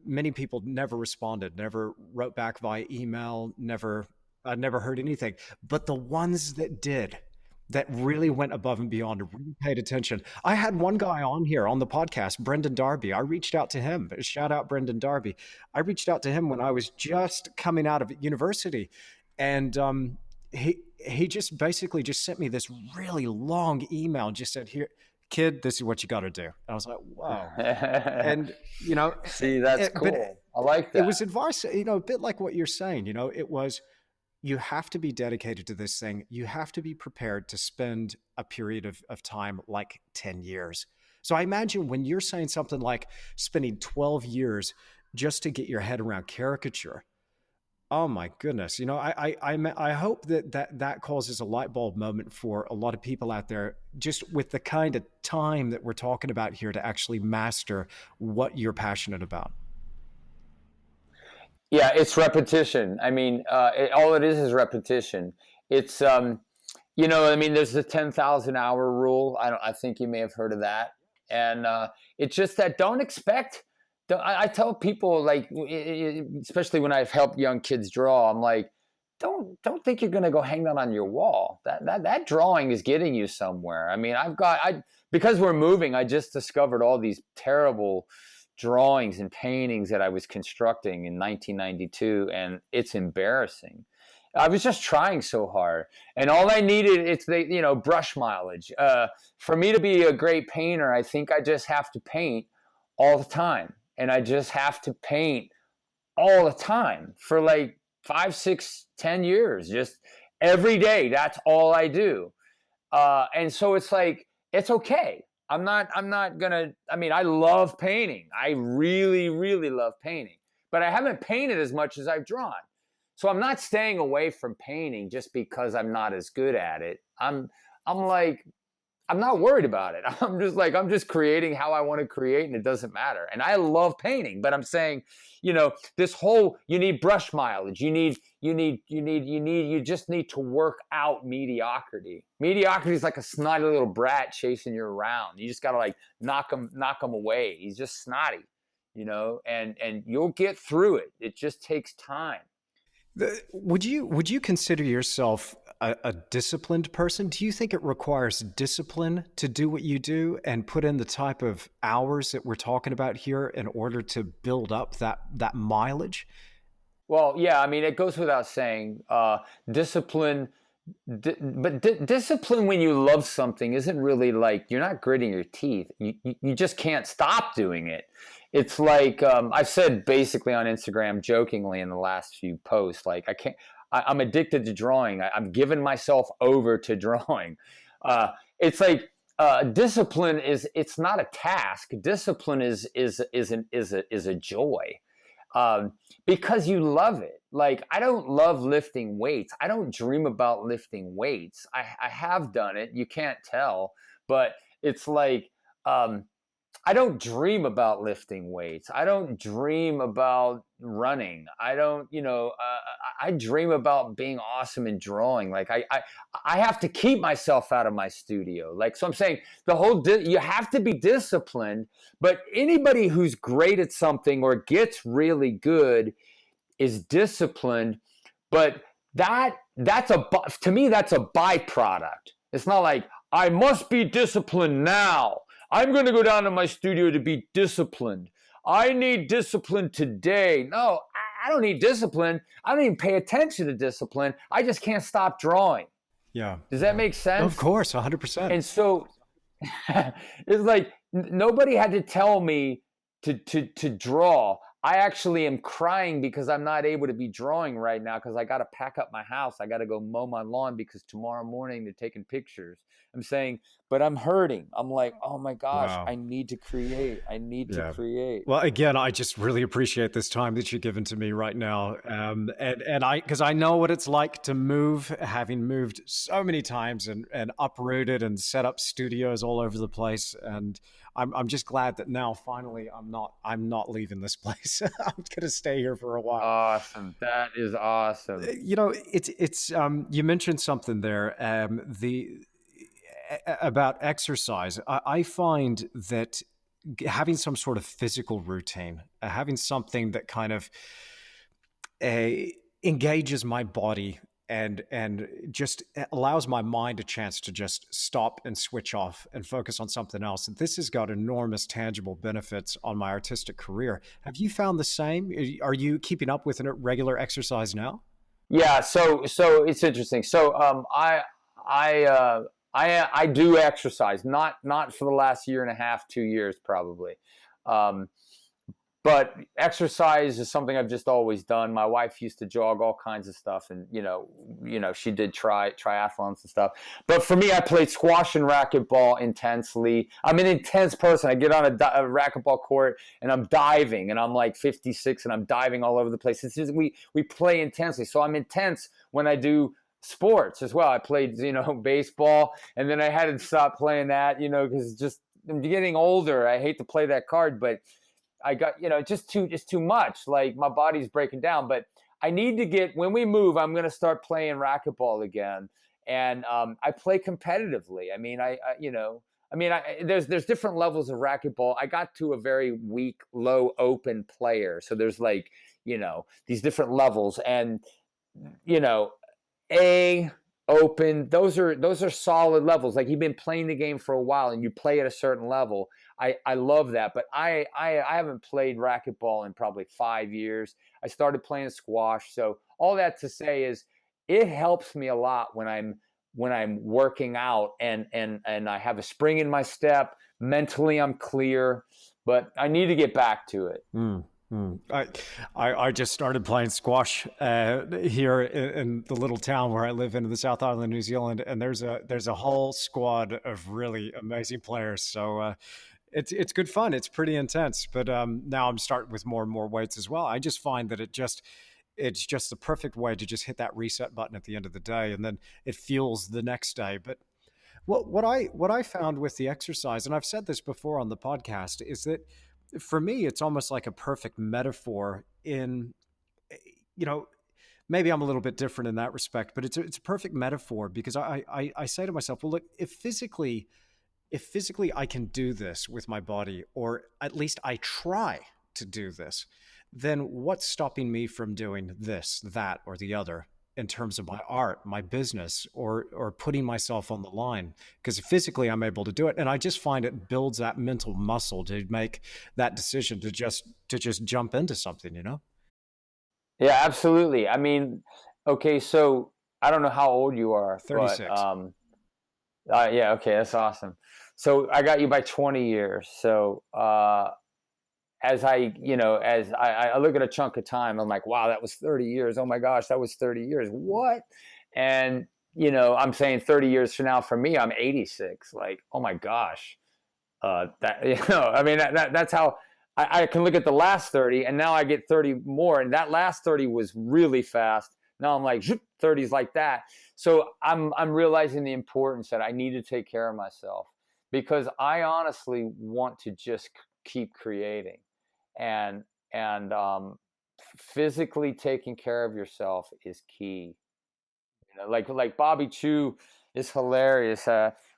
A: many people never responded, never wrote back via email, never heard anything. But the ones that did, that really went above and beyond, really paid attention. I had one guy on here on the podcast, Brendan Darby. I reached out to him. Shout out Brendan Darby. I reached out to him when I was just coming out of university. And he just basically just sent me this really long email and just said, here, kid, this is what you got to do. And I was like, wow. And,
B: see, that's cool. I like that.
A: It was advice, a bit like what you're saying, it was, you have to be dedicated to this thing. You have to be prepared to spend a period of time like 10 years. So I imagine when you're saying something like spending 12 years just to get your head around caricature, oh my goodness. I hope that causes a light bulb moment for a lot of people out there, just with the kind of time that we're talking about here to actually master what you're passionate about.
B: Yeah, it's repetition. I mean, all it is repetition. It's, there's the 10,000 hour rule. I think you may have heard of that. And it's just that don't expect. I tell people, like, especially when I've helped young kids draw, I'm like, don't think you're going to go hang that on your wall. That drawing is getting you somewhere. I mean, because we're moving, I just discovered all these terrible drawings and paintings that I was constructing in 1992, and it's embarrassing. I was just trying so hard, and all I needed, it's brush mileage. For me to be a great painter, I think I just have to paint all the time, and I just have to paint all the time for like 5, 6, 10 years, just every day. That's all I do, and so it's like, it's okay. I'm not gonna, I love painting. I really, really love painting, but I haven't painted as much as I've drawn. So I'm not staying away from painting just because I'm not as good at it. I'm like, I'm not worried about it. I'm just creating how I want to create, and it doesn't matter. And I love painting, but I'm saying, this whole, you need brush mileage. You just need to work out mediocrity. Mediocrity is like a snotty little brat chasing you around. You just got to like knock him away. He's just snotty, and you'll get through it. It just takes time.
A: Would you consider yourself a disciplined person? Do you think it requires discipline to do what you do and put in the type of hours that we're talking about here in order to build up that mileage?
B: Well, yeah, I mean, it goes without saying, discipline, discipline when you love something isn't really like you're not gritting your teeth. You just can't stop doing it. It's like I've said basically on Instagram jokingly in the last few posts, like I'm addicted to drawing. I'm giving myself over to drawing. It's like discipline it's not a task. Discipline is a joy. Because you love it. Like, I don't love lifting weights. I don't dream about lifting weights. I have done it. You can't tell, but it's like, I don't dream about lifting weights. I don't dream about running. I don't, I dream about being awesome in drawing. Like I have to keep myself out of my studio. Like, so I'm saying you have to be disciplined, but anybody who's great at something or gets really good is disciplined. But to me, that's a byproduct. It's not like I must be disciplined now. I'm going to go down to my studio to be disciplined. I need discipline today. No, I don't need discipline. I don't even pay attention to discipline. I just can't stop drawing.
A: Yeah.
B: Does that make sense?
A: Of course, 100%.
B: And so it's like nobody had to tell me to draw. I actually am crying because I'm not able to be drawing right now because I got to pack up my house. I got to go mow my lawn because tomorrow morning they're taking pictures. I'm saying, but I'm hurting. I'm like, oh my gosh, wow. I need to create. I need to create.
A: Well, again, I just really appreciate this time that you're giving to me right now. Because I know what it's like to move, having moved so many times and uprooted and set up studios all over the place. And I'm just glad that now finally I'm not leaving this place. I'm going to stay here for a while.
B: Awesome. That is awesome.
A: It's you mentioned something there. About exercise. I find that having some sort of physical routine, having something that kind of engages my body and just allows my mind a chance to just stop and switch off and focus on something else. And this has got enormous tangible benefits on my artistic career. Have you found the same? Are you keeping up with a regular exercise now?
B: Yeah. So it's interesting. So I do exercise, not for the last year and a half, 2 years probably. But exercise is something I've just always done. My wife used to jog all kinds of stuff, and she did triathlons and stuff. But for me, I played squash and racquetball intensely. I'm an intense person. I get on a racquetball court and I'm diving, and I'm like 56, and I'm diving all over the place. It's just, we play intensely, so I'm intense when I do sports as well. I played, baseball, and then I had to stop playing that, because just I'm getting older. I hate to play that card, but I got, just too much. Like, my body's breaking down. But I need to when we move, I'm going to start playing racquetball again, and I play competitively. I mean, there's different levels of racquetball. I got to a very weak, low open player, so there's like, these different levels, and A, open, those are solid levels. Like, you've been playing the game for a while and you play at a certain level. I love that. But I haven't played racquetball in probably 5 years. I started playing squash. So all that to say is it helps me a lot when I'm working out and I have a spring in my step. Mentally I'm clear, but I need to get back to it.
A: I just started playing squash here in the little town where I live in the South Island of New Zealand, and there's a whole squad of really amazing players. So it's good fun. It's pretty intense. But now I'm starting with more and more weights as well. I just find that it's just the perfect way to just hit that reset button at the end of the day, and then it fuels the next day. But Well, what I found with the exercise, and I've said this before on the podcast, is that for me, it's almost like a perfect metaphor in, you know, maybe I'm a little bit different in that respect, but it's a perfect metaphor because I say to myself, well, look, if physically I can do this with my body, or at least I try to do this, then what's stopping me from doing this, that, or the other in terms of my art, my business, or putting myself on the line? Because physically I'm able to do it, and I just find it builds that mental muscle to make that decision to just jump into something, you know?
B: Yeah, absolutely. I mean, okay, so I don't know how old you are, but
A: 36.
B: yeah, okay, that's awesome. So I got you by 20 years. So as I look at a chunk of time, I'm like, wow, that was 30 years. Oh my gosh, that was 30 years. What? And I'm saying 30 years from now for me, I'm 86. Like, oh my gosh, that I mean, that's how I can look at the last 30, and now I get 30 more, and that last 30 was really fast. Now I'm like, 30's like that. So I'm realizing the importance that I need to take care of myself, because I honestly want to just keep creating, and physically taking care of yourself is key. Like Bobby Chu is hilarious.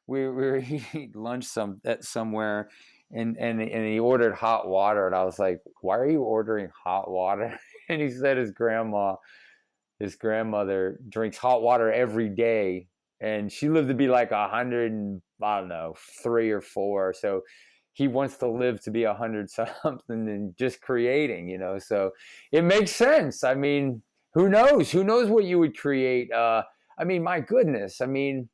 B: We were eating lunch somewhere, and he ordered hot water, and I was like, "Why are you ordering hot water?" And he said his grandmother drinks hot water every day, and she lived to be like 100 and I don't know 3 or 4. So he wants to live to be 100 something and just creating, So it makes sense. I mean, who knows? Who knows what you would create? I mean, my goodness. I mean,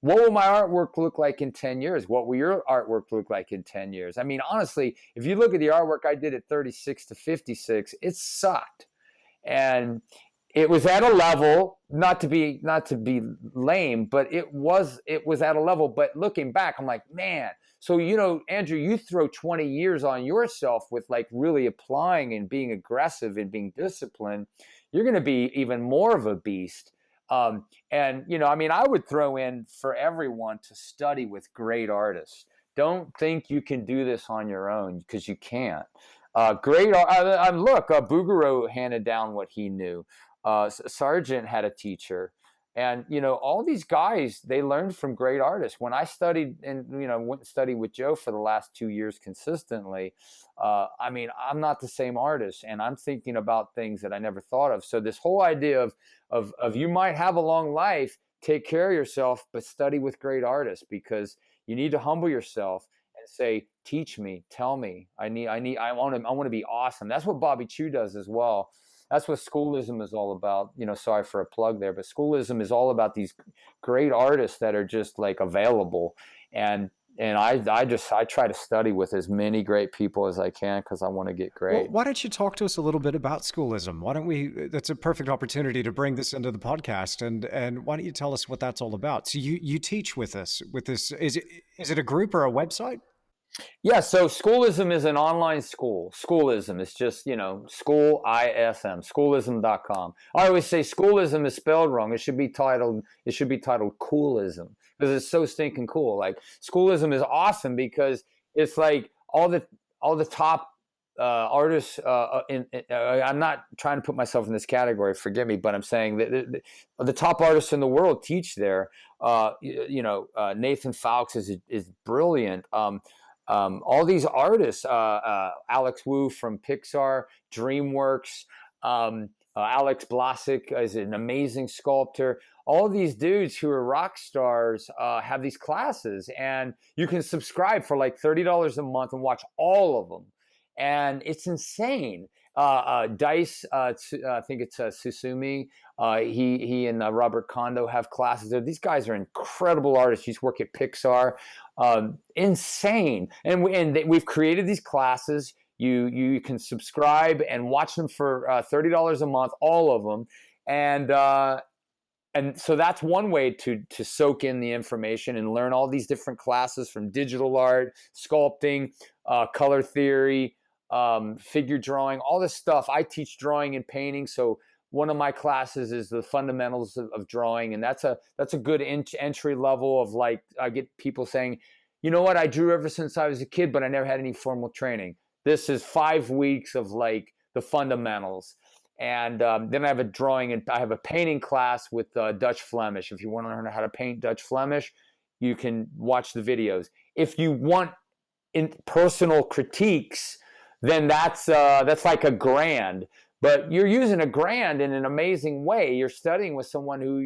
B: what will my artwork look like in 10 years? What will your artwork look like in 10 years? I mean, honestly, if you look at the artwork I did at 36 to 56, it sucked. And it was at a level, not to be lame, but it was at a level. But looking back, I'm like, man. So Andrew, you throw 20 years on yourself with like really applying and being aggressive and being disciplined, you're going to be even more of a beast. And I mean, I would throw in for everyone to study with great artists. Don't think you can do this on your own, because you can't. Great. Look, Bouguereau handed down what he knew. Sargent had a teacher, and all these guys, they learned from great artists. When I studied and went and studied with Joe for the last 2 years consistently, I mean, I'm not the same artist, and I'm thinking about things that I never thought of. So this whole idea of you might have a long life, take care of yourself, but study with great artists, because you need to humble yourself and say, teach me, tell me. I want to be awesome. That's what Bobby Chu does as well. That's what schoolism is all about. Sorry for a plug there, but schoolism is all about these great artists that are just like available. And I try to study with as many great people as I can, because I want to get
A: Well,
B: great.
A: why don't you talk to us a little bit about schoolism? Why don't we? That's a perfect opportunity to bring this into the podcast, and why don't you tell us what that's all about? So you teach with us with this. Is it a group or a website?
B: Yeah, so schoolism is an online school. Schoolism is just, schoolism.com. I always say schoolism is spelled wrong. It should be titled coolism, because it's so stinking cool. Like, schoolism is awesome because it's like all the top artists I'm not trying to put myself in this category, forgive me, but I'm saying that the top artists in the world teach there. Nathan Fowlkes is brilliant. All these artists, Alex Wu from Pixar, DreamWorks, Alex Blasik is an amazing sculptor. All these dudes who are rock stars have these classes, and you can subscribe for like $30 a month and watch all of them. And it's insane. Dice, I think it's Susumi. He and Robert Kondo have classes there. These guys are incredible artists. He's work at Pixar. Insane. And we've created these classes. You can subscribe and watch them for $30 a month, all of them. And so that's one way to soak in the information and learn all these different classes, from digital art, sculpting, color theory, figure drawing, all this stuff. I teach drawing and painting, so one of my classes is the fundamentals of drawing, and that's a good entry level of, like, I get people saying, you know what, I drew ever since I was a kid, but I never had any formal training. This is 5 weeks of like the fundamentals. And then I have a drawing and I have a painting class with Dutch Flemish. If you want to learn how to paint Dutch Flemish, you can watch the videos. If you want personal critiques, then that's like a grand. But you're using a grand in an amazing way. You're studying with someone who,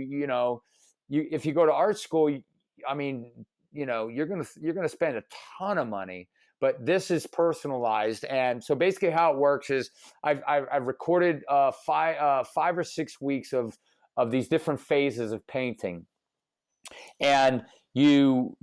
B: if you go to art school, I mean, you're gonna spend a ton of money. But this is personalized, and so basically how it works is I've recorded 5 or 6 weeks of these different phases of painting, and you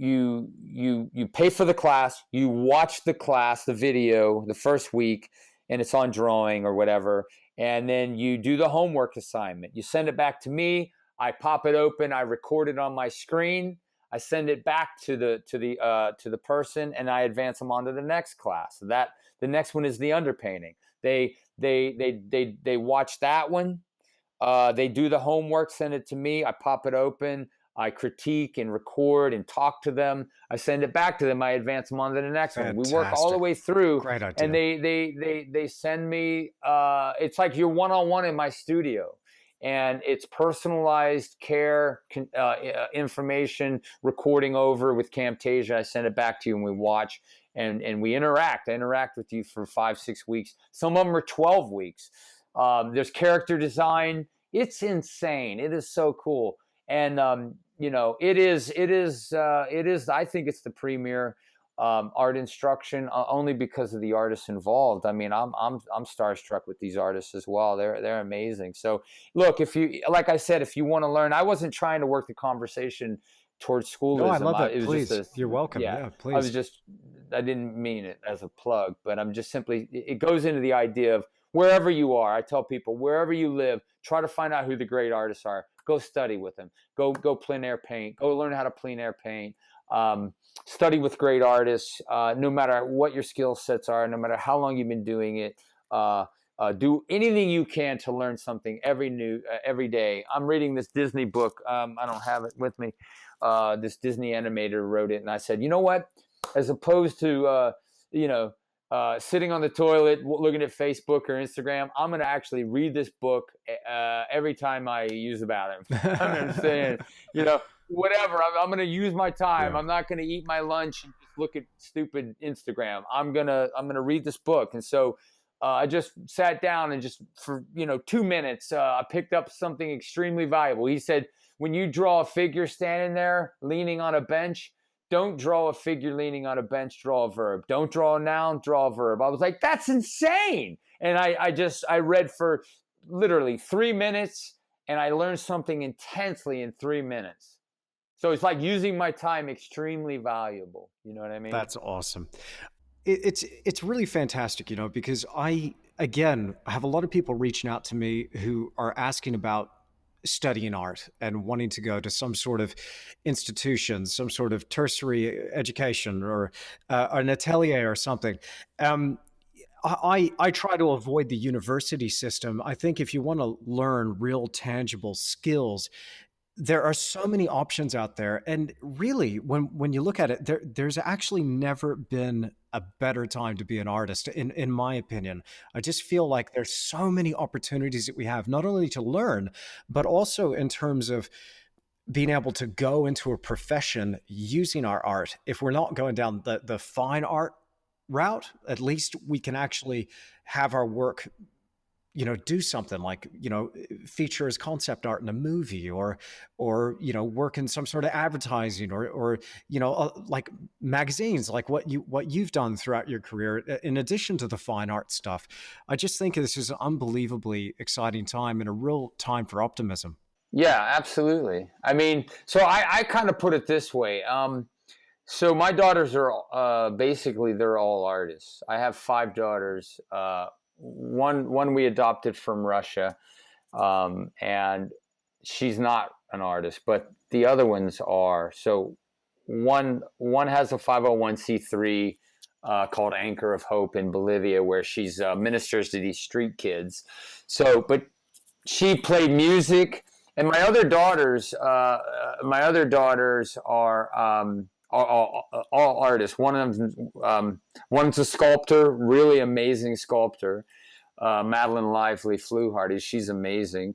B: pay for the class, you watch the class, the video, the first week, and it's on drawing or whatever, and then you do the homework assignment. You send it back to me. I pop it open. I record it on my screen. I send it back to the person, and I advance them on to the next class. So that the next one is the underpainting. They watch that one. They do the homework, send it to me. I pop it open. I critique and record and talk to them. I send it back to them. I advance them on to the next one. We work all the way through.
A: Great idea.
B: And they send me. It's like you're one-on-one in my studio. And it's personalized care information, recording over with Camtasia. I send it back to you, and we watch and we interact. I interact with you for 5-6 weeks. Some of them are 12 weeks. There's character design. It's insane. It is so cool. And it is. I think it's the premier art instruction, only because of the artists involved. I mean, I'm starstruck with these artists as well. They're amazing. So look, like I said, if you want to learn, I wasn't trying to work the conversation towards schoolism.
A: No, I love that.
B: It was
A: please,
B: just
A: you're welcome. Yeah, please.
B: I didn't mean it as a plug, but I'm just simply, it goes into the idea of wherever you are. I tell people, wherever you live, try to find out who the great artists are. Go study with them. Go plein air paint. Go learn how to plein air paint. Study with great artists. No matter what your skill sets are, no matter how long you've been doing it, do anything you can to learn something every day. I'm reading this Disney book. I don't have it with me. This Disney animator wrote it, and I said, you know what? As opposed to sitting on the toilet looking at Facebook or Instagram, I'm going to actually read this book every time I use the bathroom. I'm saying, whatever. I'm going to use my time. Yeah. I'm not going to eat my lunch and just look at stupid Instagram. I'm gonna read this book. And so I just sat down and just for 2 minutes, I picked up something extremely valuable. He said, when you draw a figure standing there leaning on a bench, don't draw a figure leaning on a bench, draw a verb. Don't draw a noun, draw a verb. I was like, that's insane. And I read for literally 3 minutes, and I learned something intensely in 3 minutes. So it's like using my time extremely valuable. You know what I mean?
A: That's awesome. It's really fantastic, because I have a lot of people reaching out to me who are asking about studying art and wanting to go to some sort of institution, some sort of tertiary education, or an atelier or something. I try to avoid the university system. I think if you want to learn real tangible skills, there are so many options out there. And really, when you look at it, there's actually never been a better time to be an artist, in my opinion. I just feel like there's so many opportunities that we have, not only to learn, but also in terms of being able to go into a profession using our art. If we're not going down the fine art route, at least we can actually have our work do something like, feature as concept art in a movie, or work in some sort of advertising, or like magazines, like what you've done throughout your career, in addition to the fine art stuff. I just think this is an unbelievably exciting time and a real time for optimism.
B: Yeah, absolutely. I mean, so I kind of put it this way. So my daughters are basically, they're all artists. I have 5 daughters. One we adopted from Russia, and she's not an artist, but the other ones are. So one has a 501c3 called Anchor of Hope in Bolivia, where she's ministers to these street kids. So, but she played music, and my other daughters are all artists. One of them, one's a sculptor, really amazing sculptor. Madeline Lively Fluharty, she's amazing.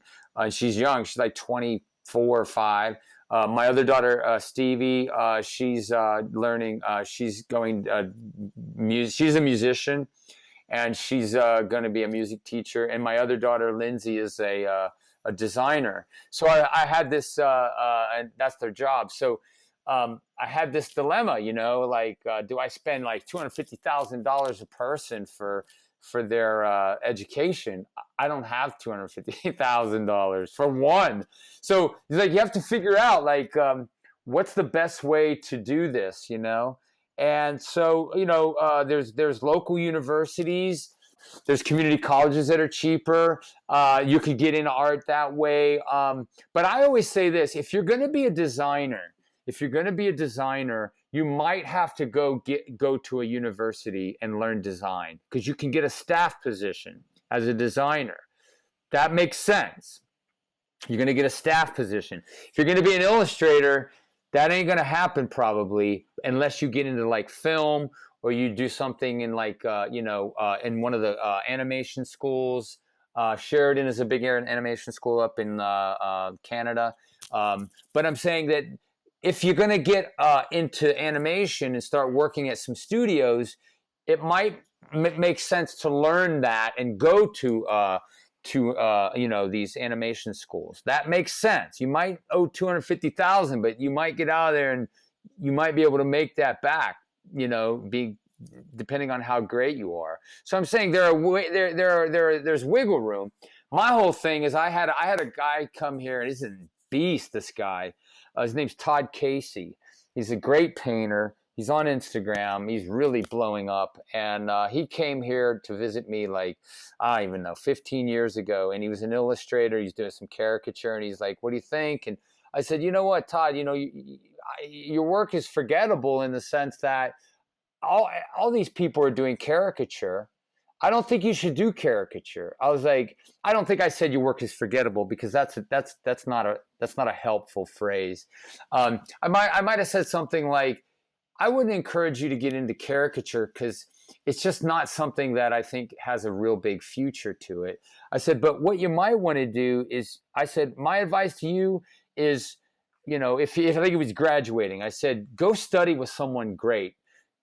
B: She's young. She's like 24 or 5. My other daughter, Stevie, she's learning. She's going. She's a musician, and she's going to be a music teacher. And my other daughter, Lindsay, is a designer. So I had this, and that's their job. So I had this dilemma, like, do I spend like $250,000 a person for their education? I don't have $250,000 for one. So like, you have to figure out like, what's the best way to do this, And so, there's local universities, there's community colleges that are cheaper. You could get into art that way. But I always say this: if you're going to be a designer, you might have to go to a university and learn design, because you can get a staff position as a designer. That makes sense. You're going to get a staff position. If you're going to be an illustrator, that ain't going to happen probably unless you get into like film, or you do something in like, in one of the animation schools. Sheridan is a big animation school up in Canada. But I'm saying that if you're going to get into animation and start working at some studios, it might make sense to learn that and go to these animation schools. That makes sense. You might owe $250,000, but you might get out of there and you might be able to make that back. Depending on how great you are. So I'm saying there's wiggle room. My whole thing is I had a guy come here, and he's a beast. This guy, his name's Todd Casey. He's a great painter. He's on Instagram. He's really blowing up. And he came here to visit me like, I don't even know, 15 years ago. And he was an illustrator. He's doing some caricature. And he's like, what do you think? And I said, you know what, Todd, your work is forgettable in the sense that all these people are doing caricature. I don't think you should do caricature. I was like, I don't think I said your work is forgettable, because that's not a helpful phrase. I might have said something like, I wouldn't encourage you to get into caricature because it's just not something that I think has a real big future to it. I said, but what you might want to do is, I said, my advice to you is, if I think he was graduating, I said, go study with someone great.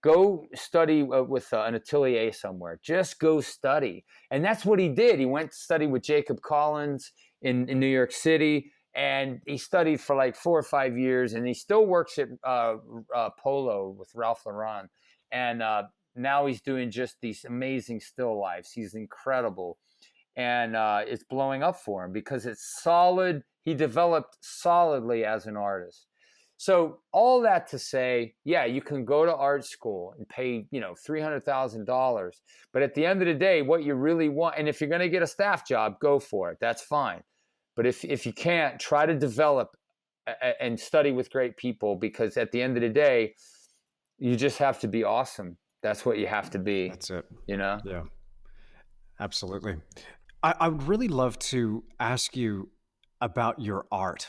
B: Go study with an atelier somewhere. Just go study. And that's what he did. He went to study with Jacob Collins in New York City, and he studied for like 4 or 5 years, and he still works at Polo with Ralph Lauren. And now he's doing just these amazing still lifes. He's incredible. And it's blowing up for him because it's solid. He developed solidly as an artist. So all that to say, yeah, you can go to art school and pay, $300,000. But at the end of the day, what you really want, and if you're going to get a staff job, go for it. That's fine. But if you can't, try to develop and study with great people, because at the end of the day, you just have to be awesome. That's what you have to be.
A: That's it.
B: Yeah,
A: absolutely. I would really love to ask you about your art.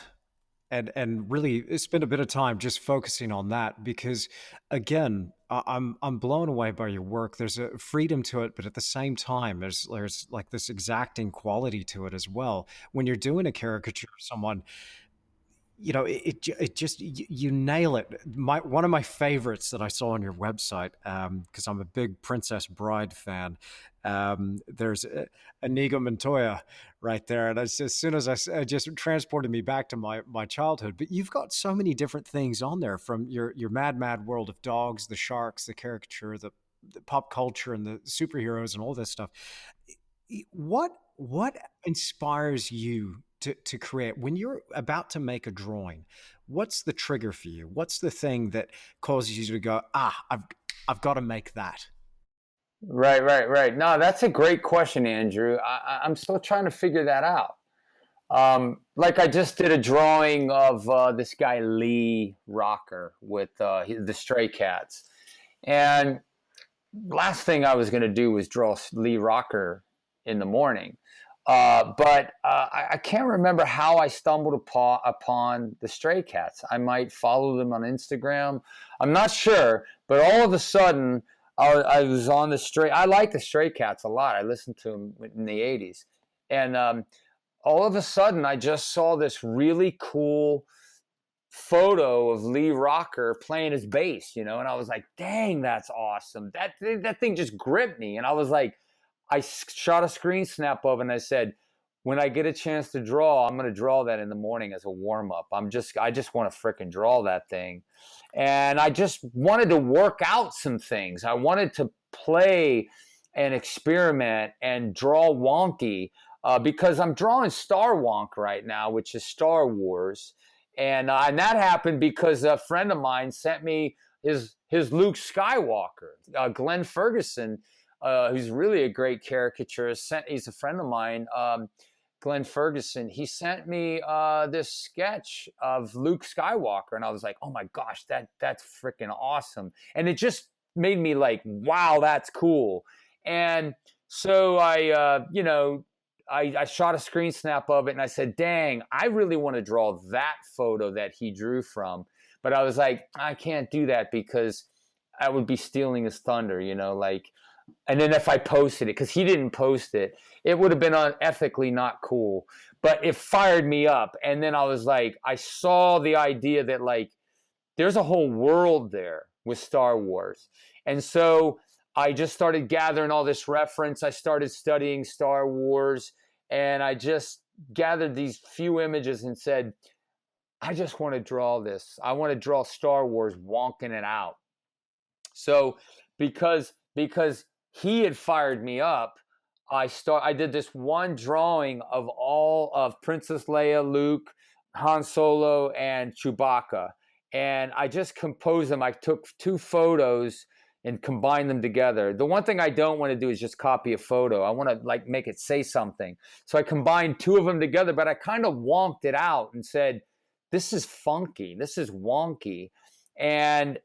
A: And really spend a bit of time just focusing on that, because again, I'm blown away by your work. There's a freedom to it, but at the same time, there's like this exacting quality to it as well. When you're doing a caricature of someone, it just, you nail it. One of my favorites that I saw on your website, because I'm a big Princess Bride fan. There's Inigo Montoya right there, and as soon as it just transported me back to my childhood. But you've got so many different things on there, from your mad world of dogs, the sharks, the caricature, the pop culture, and the superheroes, and all this stuff. What inspires you to create when you're about to make a drawing? What's the trigger for you? What's the thing that causes you to go, I've got to make that?
B: Right. No, that's a great question, Andrew. I'm still trying to figure that out. Like I just did a drawing of this guy Lee Rocker with the Stray Cats, and last thing I was going to do was draw Lee Rocker in the morning. But I can't remember how I stumbled upon the Stray Cats. I might follow them on Instagram. I'm not sure, but all of a sudden, I was on the Stray. I like the Stray Cats a lot. I listened to them in the '80s, and all of a sudden, I just saw this really cool photo of Lee Rocker playing his bass, and I was like, dang, that's awesome. That thing just gripped me. And I was like, I shot a screen snap of it and I said, when I get a chance to draw, I'm going to draw that in the morning as a warm up. I just want to fricking draw that thing. And I just wanted to work out some things. I wanted to play and experiment and draw wonky because I'm drawing Star Wonk right now, which is Star Wars. And that happened because a friend of mine sent me his Luke Skywalker. Glenn Ferguson, who's really a great caricaturist, he's a friend of mine. Glenn Ferguson, he sent me this sketch of Luke Skywalker, and I was like, "Oh my gosh, that's freaking awesome!" And it just made me like, "Wow, that's cool." And so I shot a screen snap of it and I said, dang, I really want to draw that photo that he drew from. But I was like, I can't do that because I would be stealing his thunder, and then if I posted it, because he didn't post it, it would have been unethically not cool. But it fired me up. And then I was like, I saw the idea that like, there's a whole world there with Star Wars. And so I just started gathering all this reference. I started studying Star Wars, and I just gathered these few images and said, I just want to draw this. I want to draw Star Wars wonking it out. So because he had fired me up, I did this one drawing of all of Princess Leia, Luke, Han Solo, and Chewbacca. And I just composed them. I took 2 photos and combined them together. The one thing I don't want to do is just copy a photo. I want to like make it say something. So I combined 2 of them together, but I kind of wonked it out and said, this is funky. This is wonky. And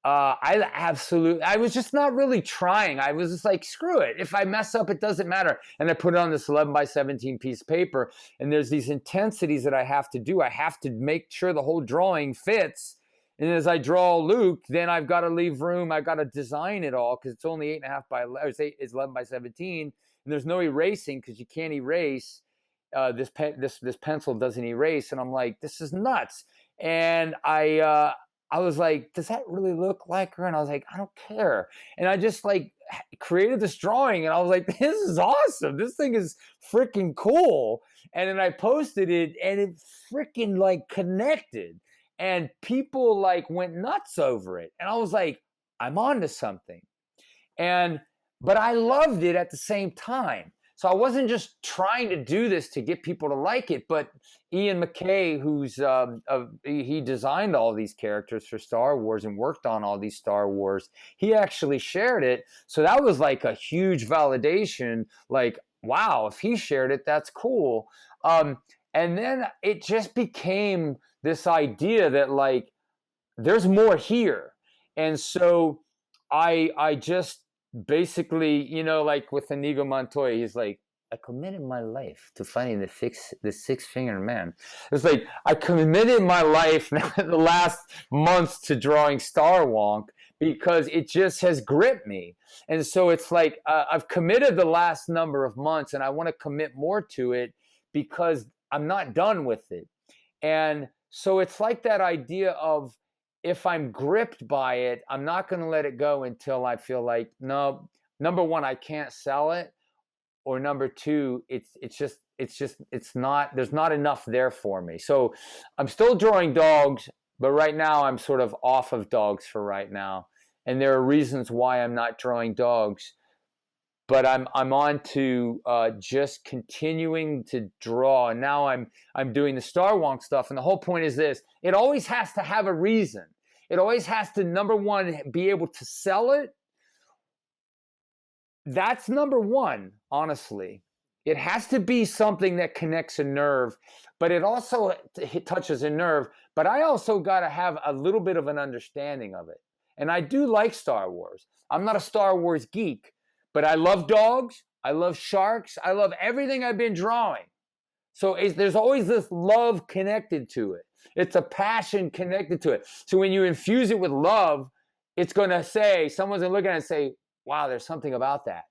B: I was just not really trying. I was just like, screw it. If I mess up, it doesn't matter. And I put it on this 11 by 17 piece of paper. And there's these intensities that I have to do. I have to make sure the whole drawing fits. And as I draw Luke, then I've got to leave room. I've got to design it all because it's only 8.5 by 11. It's 11 by 17. And there's no erasing because you can't erase. This pencil doesn't erase. And I'm like, this is nuts. And I was like, does that really look like her? And I was like, I don't care. And I just like created this drawing and I was like, this is awesome. This thing is freaking cool. And then I posted it and it freaking like connected and people like went nuts over it. And I was like, I'm on to something. But I loved it at the same time. So I wasn't just trying to do this to get people to like it, but Ian McKay, he designed all these characters for Star Wars and worked on all these Star Wars. He actually shared it. So that was like a huge validation. Like, wow, if he shared it, that's cool. And then it just became this idea that like, there's more here. And so I just basically, like with Inigo Montoya, he's like, I committed my life to finding the six-fingered man. It's like, I committed my life the last months to drawing Star Wonk because it just has gripped me. And so it's like, I've committed the last number of months and I want to commit more to it because I'm not done with it. And so it's like that idea of, if I'm gripped by it, I'm not going to let it go until I feel like, no, number one, I can't sell it. Or number two, it's not, there's not enough there for me. So I'm still drawing dogs, but right now I'm sort of off of dogs for right now. And there are reasons why I'm not drawing dogs, but I'm on to just continuing to draw. And now I'm doing the Star Wonk stuff. And the whole point is this: it always has to have a reason. It always has to, number one, be able to sell it. That's number one, honestly. It has to be something that connects a nerve, but it also touches a nerve. But I also got to have a little bit of an understanding of it. And I do like Star Wars. I'm not a Star Wars geek, but I love dogs. I love sharks. I love everything I've been drawing. So there's always this love connected to it. It's a passion connected to it. So when you infuse it with love, it's going to say, someone's going to look at it and say, wow, there's something about that.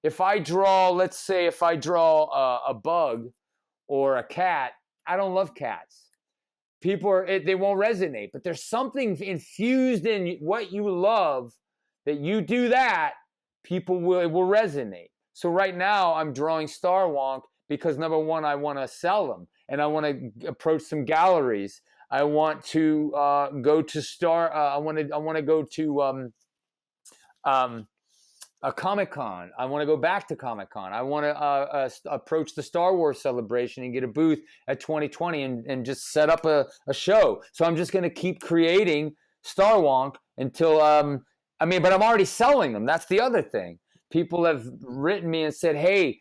B: If I draw, let's say if I draw a bug or a cat, I don't love cats. They won't resonate, but there's something infused in what you love that you do that, it will resonate. So right now I'm drawing Star Wonk because number one, I want to sell them and I want to approach some galleries. I want to go to I want to go to a Comic-Con. I want to go back to Comic-Con. I want to approach the Star Wars celebration and get a booth at 2020 and just set up a show. So I'm just going to keep creating Star Wonk until, but I'm already selling them. That's the other thing. People have written me and said, hey,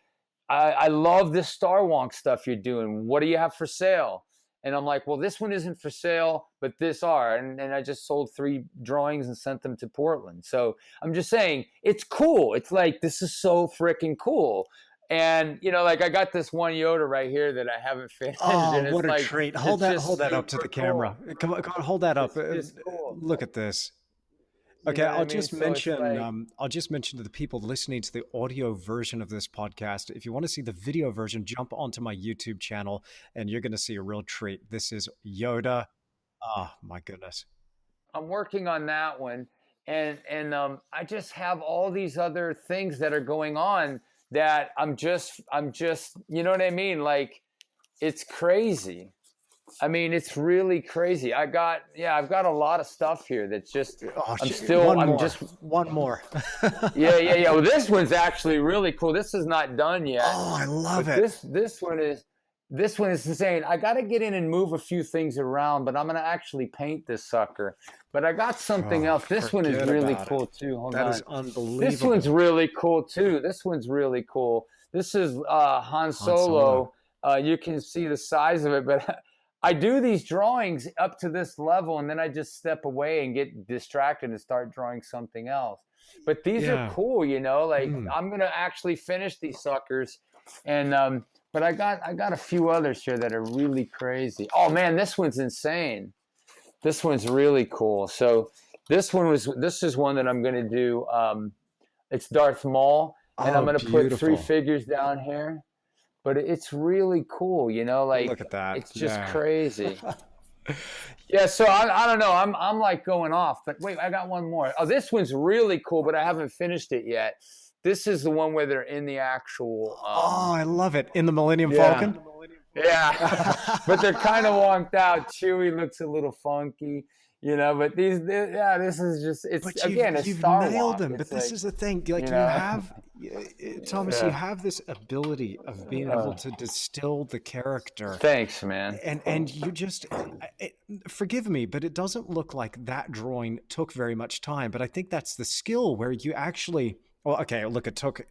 B: I love this Star Wonk stuff you're doing. What do you have for sale? And I'm like, well, this one isn't for sale, but this are. And I just sold 3 drawings and sent them to Portland. So I'm just saying, it's cool. It's like, this is so freaking cool. And, I got this one Yoda right here that I haven't finished.
A: Oh,
B: and it's
A: what a treat. Hold that up to the camera.
B: Cool.
A: Come on, hold that up.
B: Cool.
A: Look at this. Okay, I'll just mention to the people listening to the audio version of this podcast, if you want to see the video version, jump onto my YouTube channel and you're going to see a real treat. This is Yoda. Oh, my goodness.
B: I'm working on that one. And I just have all these other things that are going on that I'm just, you know what I mean? Like, it's crazy. I mean, it's really crazy. I've got a lot of stuff here that's just,
A: one more.
B: Yeah. Well, this one's actually really cool. This is not done yet.
A: Oh, I love it.
B: This one is insane. I got to get in and move a few things around, but I'm going to actually paint this sucker. But I got something else. This one is really cool too. Hold on.
A: That is unbelievable.
B: This one's really cool too. This is Han Solo. You can see the size of it, but I do these drawings up to this level, and then I just step away and get distracted and start drawing something else. But these are cool, I'm going to actually finish these suckers. And but I got a few others here that are really crazy. Oh man, this one's insane. This one's really cool. So this is one that I'm going to do. It's Darth Maul, and I'm going to put 3 figures down here. But it's really cool,
A: look at that.
B: It's just crazy. Yeah, so I don't know. I'm like going off, but wait, I got one more. Oh, this one's really cool, but I haven't finished it yet. This is the one where they're in the actual.
A: I love it. In the Millennium Falcon?
B: Yeah. But they're kind of wonked out. Chewie looks a little funky. But this is just, it's
A: you've
B: Star Wars.
A: nailed them. But this is the thing, like you have, Thomas, you have this ability of being able to distill the character.
B: Thanks, man.
A: And you just, forgive me, but it doesn't look like that drawing took very much time. But I think that's the skill where you actually, well, okay, look, it took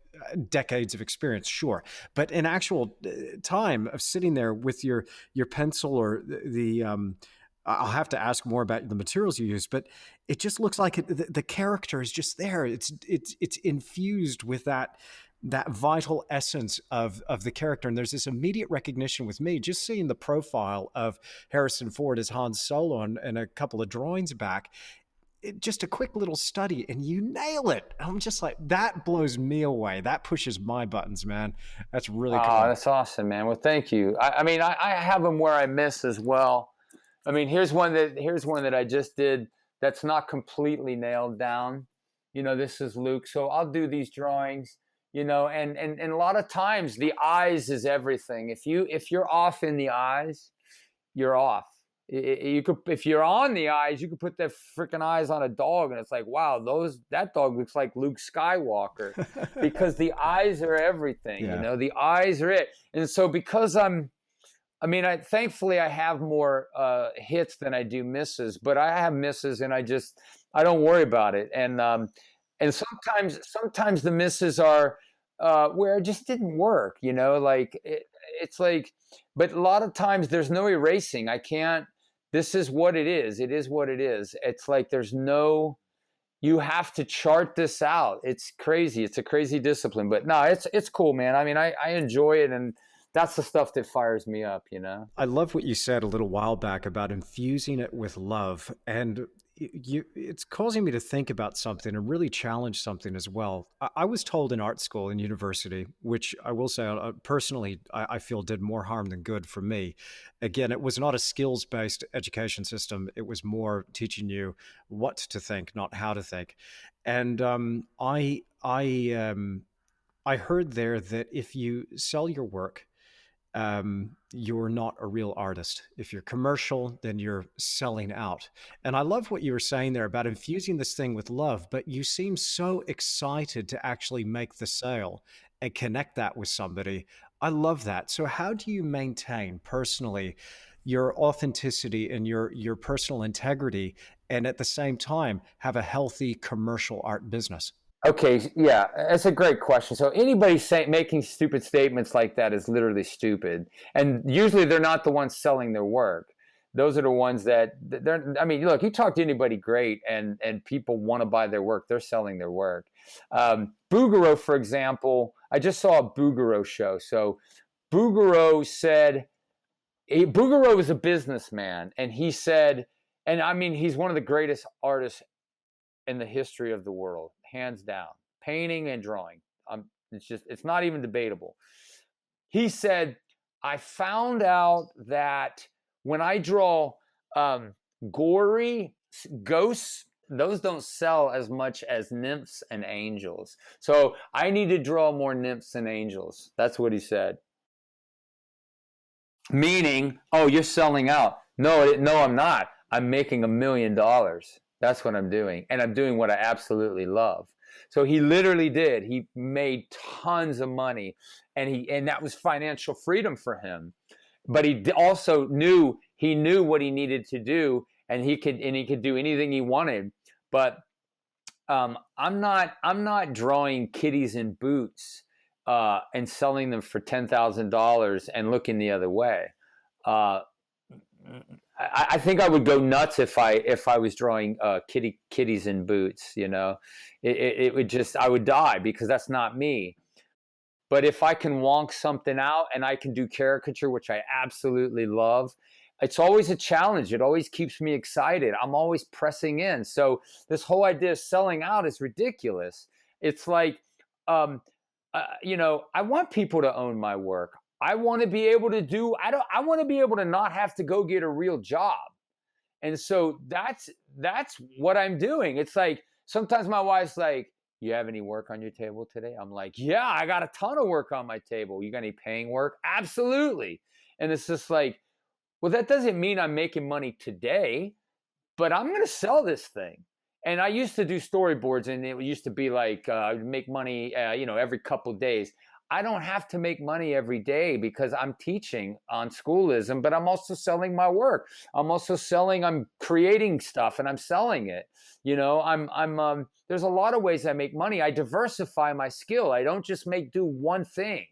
A: decades of experience, sure. But in actual time of sitting there with your pencil or the I'll have to ask more about the materials you use, but it just looks like the character is just there. It's infused with that vital essence of the character. And there's this immediate recognition with me, just seeing the profile of Harrison Ford as Han Solo and a couple of drawings back. Just a quick little study and you nail it. I'm just like, that blows me away. That pushes my buttons, man. That's really cool.
B: Oh, that's awesome, man. Well, thank you. I have them where I miss as well. Here's one that I just did that's not completely nailed down. This is Luke. So I'll do these drawings, and a lot of times the eyes is everything. If you're off in the eyes, you're off. You could, if you're on the eyes, you could put that freaking eyes on a dog and it's like, wow, that dog looks like Luke Skywalker because the eyes are everything, the eyes are it. And so because thankfully I have more hits than I do misses, but I have misses and I don't worry about it. And sometimes the misses are where it just didn't work, it's like, but a lot of times there's no erasing. This is what it is. It is what it is. It's like there's no, you have to chart this out. It's crazy. It's a crazy discipline, but no, it's cool, man. I mean, I enjoy it, and that's the stuff that fires me up, you know?
A: I love what you said a little while back about infusing it with love. And it's causing me to think about something and really challenge something as well. I was told in art school and university, which I will say personally, I feel did more harm than good for me. Again, it was not a skills based education system. It was more teaching you what to think, not how to think. And I heard there that if you sell your work, you're not a real artist. If you're commercial, then you're selling out. And I love what you were saying there about infusing this thing with love, but you seem so excited to actually make the sale and connect that with somebody. I love that. So how do you maintain personally your authenticity and your personal integrity and at the same time have a healthy commercial art business?
B: Okay, yeah, that's a great question. So anybody making stupid statements like that is literally stupid, and usually they're not the ones selling their work. Those are the ones that they're. I mean, look, you talk to anybody great, and people want to buy their work. They're selling their work. Bouguereau, for example, I just saw a Bouguereau show. So Bouguereau said Bouguereau is a businessman, and he said, and I mean, he's one of the greatest artists in the history of the world, hands down, painting and drawing. It's not even debatable. He said, I found out that when I draw gory ghosts, those don't sell as much as nymphs and angels. So I need to draw more nymphs and angels. That's what he said. Meaning, oh, you're selling out. No, I'm not. I'm making $1 million. That's what I'm doing. And I'm doing what I absolutely love. So he literally did. He made tons of money, and that was financial freedom for him. But he also knew what he needed to do, and he could do anything he wanted. But I'm not drawing kitties in boots and selling them for $10,000 and looking the other way. I think I would go nuts if I was drawing kitties in boots. You know, it would just, I would die, because that's not me. But if I can wonk something out and I can do caricature, which I absolutely love, it's always a challenge. It always keeps me excited. I'm always pressing in. So this whole idea of selling out is ridiculous. It's like, you know, I want people to own my work. I want to be able to I want to be able to not have to go get a real job. And so that's what I'm doing. It's like, sometimes my wife's like, you have any work on your table today? I'm like, yeah, I got a ton of work on my table. You got any paying work? Absolutely. And it's just like, well, that doesn't mean I'm making money today, but I'm going to sell this thing. And I used to do storyboards, and it used to be like, I'd make money, you know, every couple of days. I don't have to make money every day because I'm teaching on schoolism, but I'm also selling my work. I'm creating stuff and I'm selling it. You know, there's a lot of ways I make money. I diversify my skill. I don't just do one thing.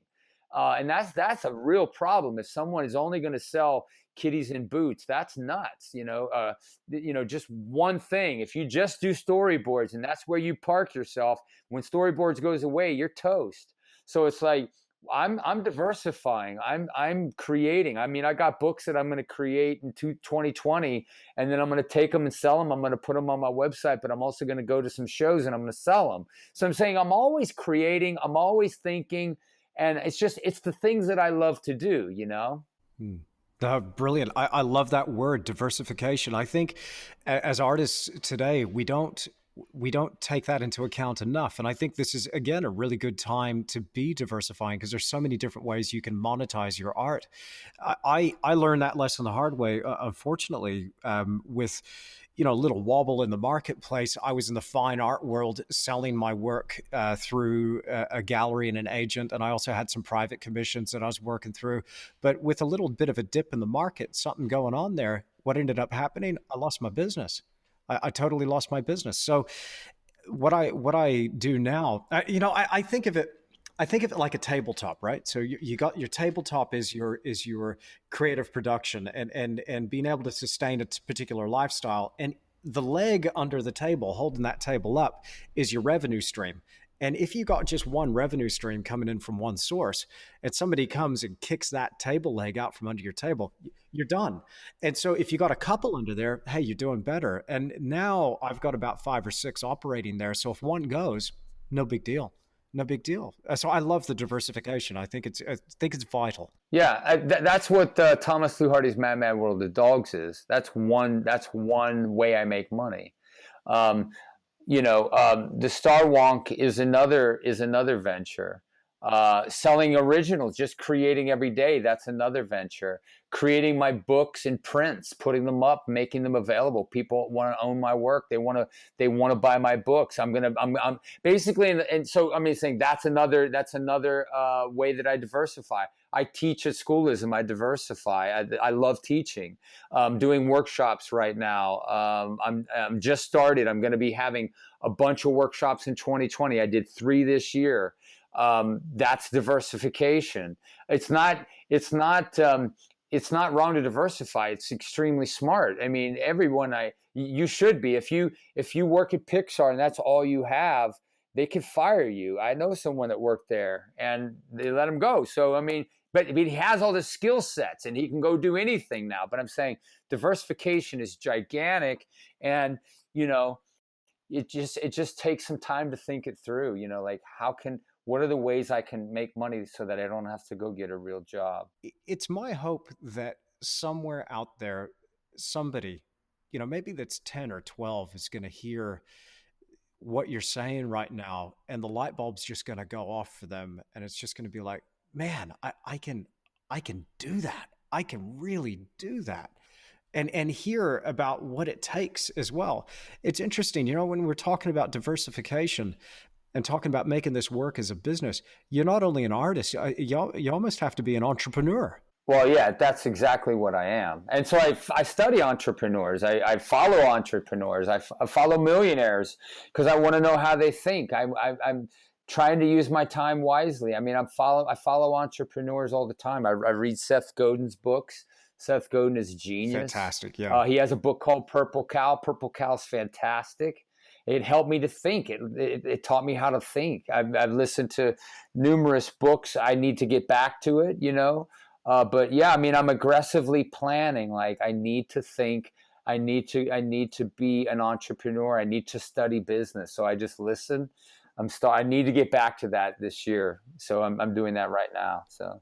B: And that's a real problem. If someone is only going to sell kitties in boots, that's nuts. You know, just one thing. If you just do storyboards and that's where you park yourself, when storyboards goes away, you're toast. So it's like, I'm diversifying. I'm creating. I mean, I got books that I'm going to create in 2020, and then I'm going to take them and sell them. I'm going to put them on my website, but I'm also going to go to some shows and I'm going to sell them. So I'm saying I'm always creating. I'm always thinking, and it's the things that I love to do, you know?
A: Brilliant. I love that word, diversification. I think as artists today, we don't take that into account enough. And I think this is, again, a really good time to be diversifying, because there's so many different ways you can monetize your art. I learned that lesson the hard way, unfortunately, with, you know, a little wobble in the marketplace. I was in the fine art world selling my work through a gallery and an agent. And I also had some private commissions that I was working through. But with a little bit of a dip in the market, something going on there, what ended up happening, I lost my business. I totally lost my business. So what I do now, you know, I think of it like a tabletop, right? So you got your tabletop is your creative production and being able to sustain a particular lifestyle. And the leg under the table, holding that table up, is your revenue stream. And if you got just one revenue stream coming in from one source, and somebody comes and kicks that table leg out from under your table, you're done. And so if you got a couple under there, hey, you're doing better. And now I've got about 5 or 6 operating there. So if one goes, no big deal. No big deal. So I love the diversification. I think it's vital.
B: Yeah, that's what Thomas Fluharty's Mad Mad World of Dogs is. That's one way I make money. Um, the Star Wonk is another venture. Selling originals, just creating every day. That's another venture. Creating my books in prints, putting them up, making them available. People want to own my work. They want to buy my books. I'm basically, and so I'm saying that's another way that I diversify. I teach at schoolism. I diversify. I love teaching. Doing workshops right now. I'm just started. I'm going to be having a bunch of workshops in 2020. I did 3 this year. That's diversification. It's not wrong to diversify. It's extremely smart. I mean, you should be. If you work at Pixar and that's all you have, they could fire you. I know someone that worked there and they let him go. So, but he has all the skill sets and he can go do anything now. But I'm saying diversification is gigantic, and it just takes some time to think it through. Like what are the ways I can make money so that I don't have to go get a real job?
A: It's my hope that somewhere out there, somebody, maybe that's 10 or 12 is going to hear what you're saying right now, and the light bulb's just going to go off for them. And it's just going to be like, man, I can do that. I can really do that. And hear about what it takes as well. It's interesting, when we're talking about diversification and talking about making this work as a business, you're not only an artist, you almost have to be an entrepreneur.
B: Well, yeah, that's exactly what I am. And so I study entrepreneurs. I follow entrepreneurs. I follow millionaires because I want to know how they think. I'm trying to use my time wisely. I follow entrepreneurs all the time. I read Seth Godin's books. Seth Godin is genius.
A: Fantastic, yeah.
B: He has a book called Purple Cow. Purple Cow's fantastic. It helped me to think. It taught me how to think. I've listened to numerous books. I need to get back to it, But yeah, I'm aggressively planning. Like I need to think. I need to be an entrepreneur. I need to study business. So I just listen. I need to get back to that this year. So I'm doing that right now.
A: So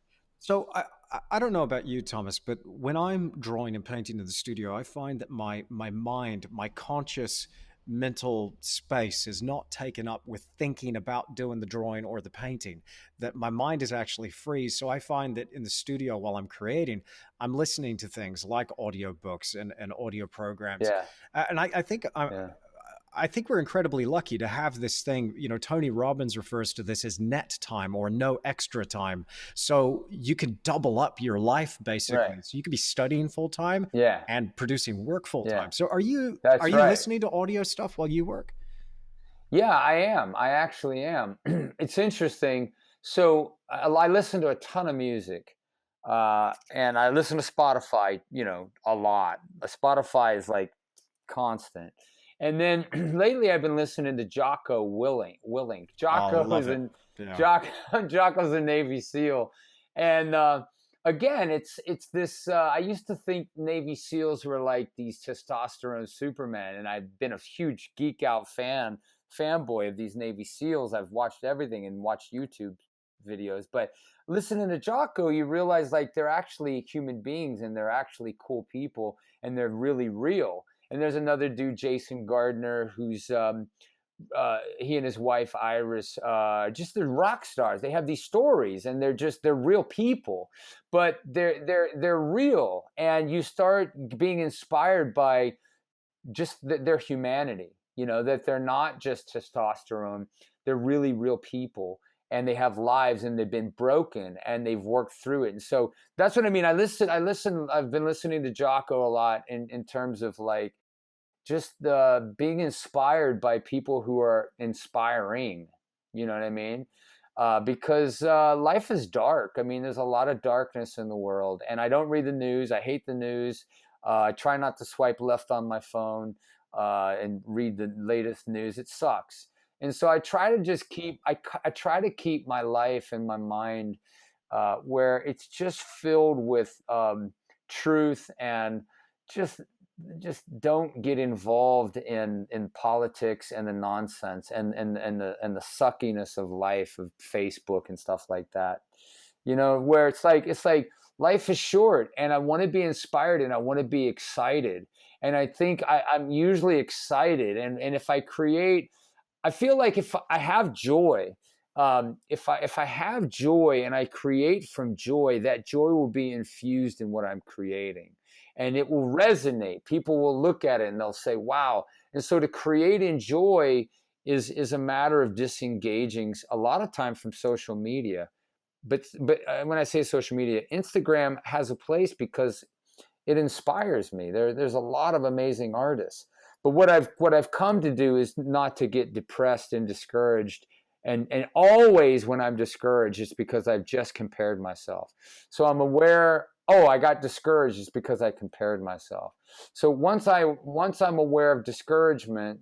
A: I don't know about you, Thomas, but when I'm drawing and painting in the studio, I find that my mind, my conscious mental space is not taken up with thinking about doing the drawing or the painting, that my mind is actually free. So I find that in the studio while I'm creating, I'm listening to things like audiobooks and audio programs.
B: Yeah.
A: And I think I think we're incredibly lucky to have this thing. Tony Robbins refers to this as net time or no extra time. So you can double up your life basically.
B: Right.
A: So you could be studying full time and producing work full time.
B: Yeah.
A: So are you
B: right.
A: listening to audio stuff while you work?
B: Yeah, I am. I actually am. It's interesting. So I listen to a ton of music. And I listen to Spotify, a lot. Spotify is like constant. And then lately I've been listening to Jocko Willink. Jocko's a Navy SEAL. And again, it's this, I used to think Navy SEALs were like these testosterone supermen. And I've been a huge geek out fanboy of these Navy SEALs. I've watched everything and watched YouTube videos. But listening to Jocko, you realize like they're actually human beings and they're actually cool people and they're really real. And there's another dude, Jason Gardner, who's he and his wife Iris, just they're rock stars. They have these stories, and they're real people, but they're real. And you start being inspired by just their humanity. That they're not just testosterone. They're really real people. And they have lives and they've been broken and they've worked through it. And so that's what I mean. I've been listening to Jocko a lot in terms of like just being inspired by people who are inspiring, you know what I mean? Because life is dark. There's a lot of darkness in the world and I don't read the news. I hate the news. I try not to swipe left on my phone. and read the latest news. It sucks. And so I try to just I try to keep my life and my mind where it's just filled with truth, and just don't get involved in politics and the nonsense and the suckiness of life, of Facebook and stuff like that. Where it's like life is short, and I want to be inspired, and I want to be excited. And I think I'm usually excited, and if I create, I feel like if I have joy, if I have joy and I create from joy, that joy will be infused in what I'm creating, and it will resonate. People will look at it and they'll say, "Wow!" And so to create in joy is a matter of disengaging a lot of time from social media. But when I say social media, Instagram has a place because it inspires me. There's a lot of amazing artists. But what I've come to do is not to get depressed and discouraged. And always when I'm discouraged, it's because I've just compared myself. So I'm aware, oh, I got discouraged, it's because I compared myself. So once I'm aware of discouragement,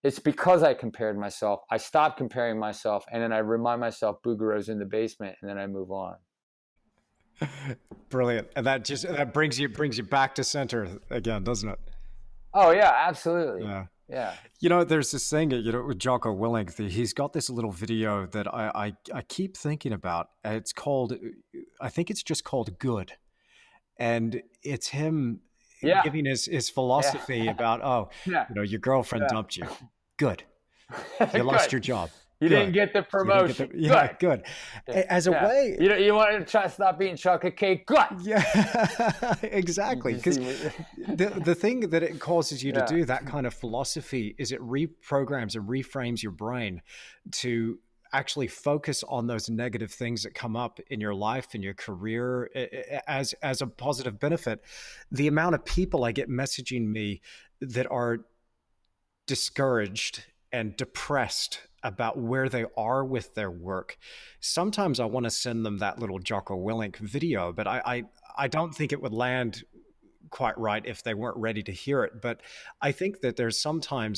B: it's because I compared myself. I stop comparing myself, and then I remind myself Bouguereau's in the basement, and then I move on.
A: Brilliant. And that brings you back to center again, doesn't it?
B: Oh yeah, absolutely.
A: Yeah.
B: Yeah.
A: There's this thing, with Jocko Willink, he's got this little video that I keep thinking about. It's called, I think it's just called Good. And it's him
B: Yeah.
A: giving his philosophy
B: Yeah.
A: about,
B: Yeah.
A: your girlfriend
B: Yeah.
A: dumped you. Good. You lost your job.
B: You
A: Good.
B: didn't get the promotion.
A: Yeah, good. As a way,
B: you want to try to stop eating chocolate cake. Good.
A: Yeah, exactly. Because the thing that it causes you to do, that kind of philosophy, is it reprograms and reframes your brain to actually focus on those negative things that come up in your life and your career as a positive benefit. The amount of people I get messaging me that are discouraged and depressed about where they are with their work. Sometimes I want to send them that little Jocko Willink video, but I don't think it would land quite right if they weren't ready to hear it. But I think that there's something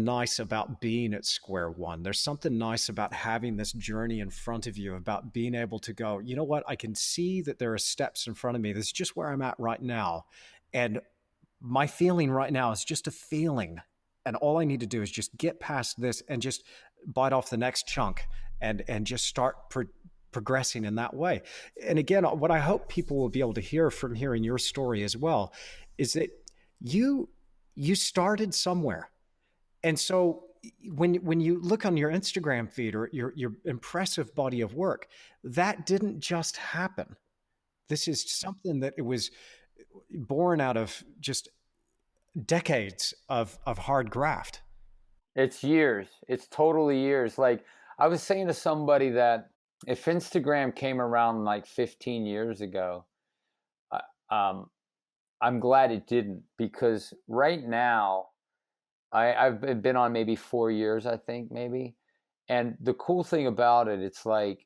A: nice about being at square one. There's something nice about having this journey in front of you, about being able to go, you know what, I can see that there are steps in front of me. This is just where I'm at right now. And my feeling right now is just a feeling. And all I need to do is just get past this and just bite off the next chunk and just start progressing in that way. And again, what I hope people will be able to hear from hearing your story as well is that you started somewhere. And so when you look on your Instagram feed or your impressive body of work, that didn't just happen. This is something that it was born out of just decades of hard graft.
B: It's years. It's totally years. Like I was saying to somebody that if Instagram came around like 15 years ago, I'm glad it didn't, because right now I've been on maybe 4 years, I think, maybe. And the cool thing about it, it's like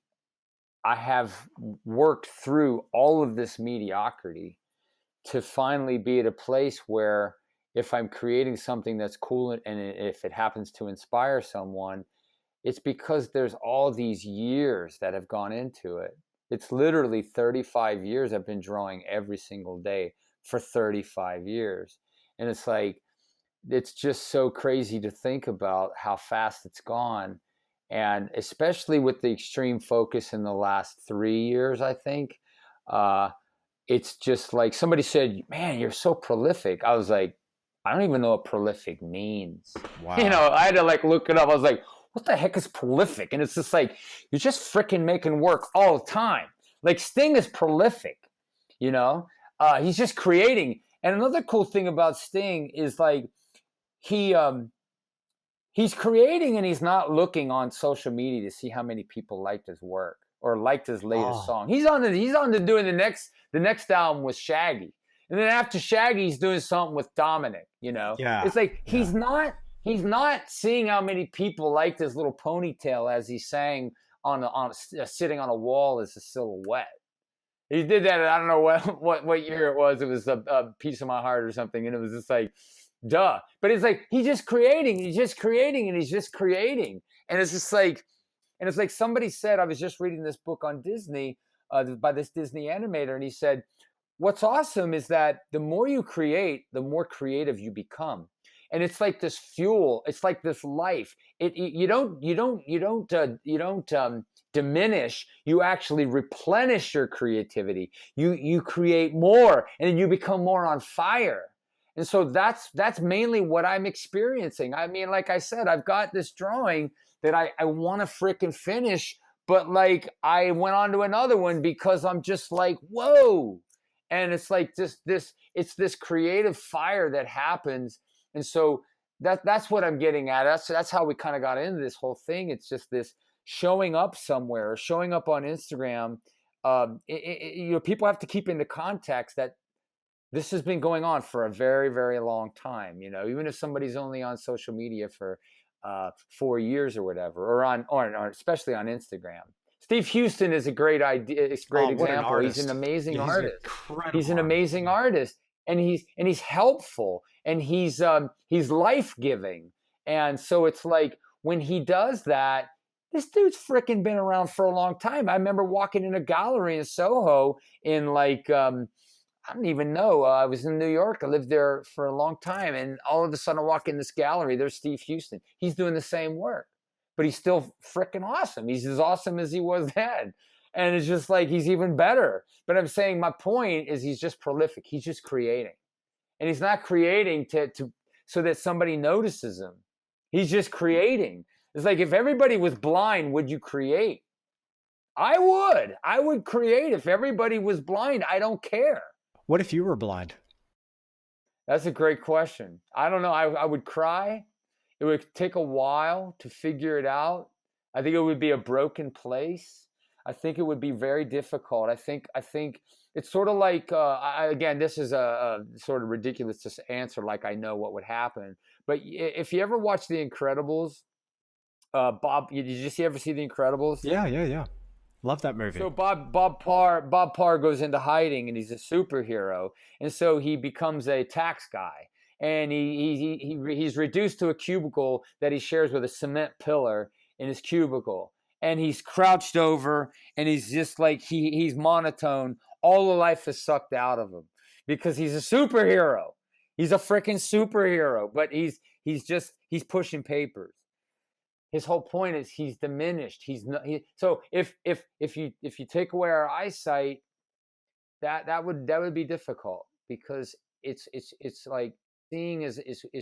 B: I have worked through all of this mediocrity to finally be at a place where if I'm creating something that's cool and if it happens to inspire someone, it's because there's all these years that have gone into it. It's literally 35 years I've been drawing every single day for 35 years. And it's like, it's just so crazy to think about how fast it's gone. And especially with the extreme focus in the last 3 years, I think, it's just like somebody said, man, you're so prolific. I was like, I don't even know what prolific means.
A: Wow.
B: I had to like look it up. I was like, what the heck is prolific? And it's just like, you're just freaking making work all the time. Like Sting is prolific, he's just creating. And another cool thing about Sting is like, he's creating and he's not looking on social media to see how many people liked his work or liked his latest song. He's on to doing the next album with Shaggy. And then after Shaggy, he's doing something with Dominic,
A: Yeah.
B: It's like he's not seeing how many people liked his little ponytail as he sang sitting on a wall as a silhouette. He did that. I don't know what year it was. It was a Piece of My Heart or something. And it was just like, duh. But it's like he's just creating, and he's just creating. And it's like somebody said, I was just reading this book on Disney by this Disney animator, and he said, what's awesome is that the more you create, the more creative you become. And it's like this fuel. It's like this life. You don't diminish. You actually replenish your creativity. You create more, and you become more on fire. And so that's mainly what I'm experiencing. I mean, like I said, I've got this drawing that I want to freaking finish, but like I went on to another one because I'm just like, whoa. And it's like it's this creative fire that happens. And so that's what I'm getting at. That's how we kind of got into this whole thing. It's just this showing up somewhere, showing up on Instagram. People have to keep into context that this has been going on for a very, very long time. Even if somebody's only on social media for 4 years or whatever, or especially on Instagram. Steve Houston is a great idea. It's a great example. He's an amazing artist. He's an amazing artist, and he's helpful, and he's life-giving. And so it's like when he does that, this dude's freaking been around for a long time. I remember walking in a gallery in Soho in like I don't even know. I was in New York. I lived there for a long time, and all of a sudden I walk in this gallery. There's Steve Houston. He's doing the same work, but he's still freaking awesome. He's as awesome as he was then. And it's just like he's even better. But I'm saying my point is he's just prolific. He's just creating. And he's not creating to so that somebody notices him. He's just creating. It's like if everybody was blind, would you create? I would. I would create if everybody was blind. I don't care.
A: What if you were blind?
B: That's a great question. I don't know. I would cry. It would take a while to figure it out. I think it would be a broken place. I think it would be very difficult. I think it's sort of like, again, this is a sort of ridiculous to answer like I know what would happen. But if you ever watch The Incredibles, Bob, did you ever see The Incredibles?
A: Yeah. Love that movie.
B: So Bob Parr goes into hiding, and he's a superhero, and so he becomes a tax guy, and he's reduced to a cubicle that he shares with a cement pillar in his cubicle, and he's crouched over, and he's just like he's monotone. All the life is sucked out of him because he's a superhero. He's a freaking superhero, but he's pushing papers. His whole point is he's diminished. He's not. So if you take away our eyesight, that would be difficult because it's like seeing is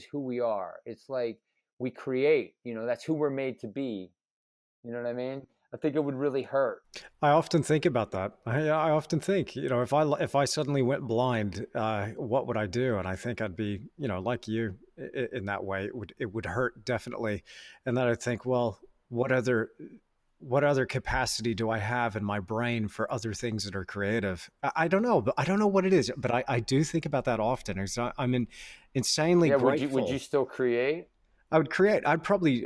B: who we are. It's like we create. That's who we're made to be. You know what I mean? I think it would really hurt.
A: I often think about that. I often think, if I suddenly went blind, what would I do? And I think I'd be, like you in that way. It would hurt definitely. And then I think, well, what other capacity do I have in my brain for other things that are creative? I don't know, but I don't know what it is. But I do think about that often. I'm insanely grateful.
B: Would you still create?
A: I would create. I'd probably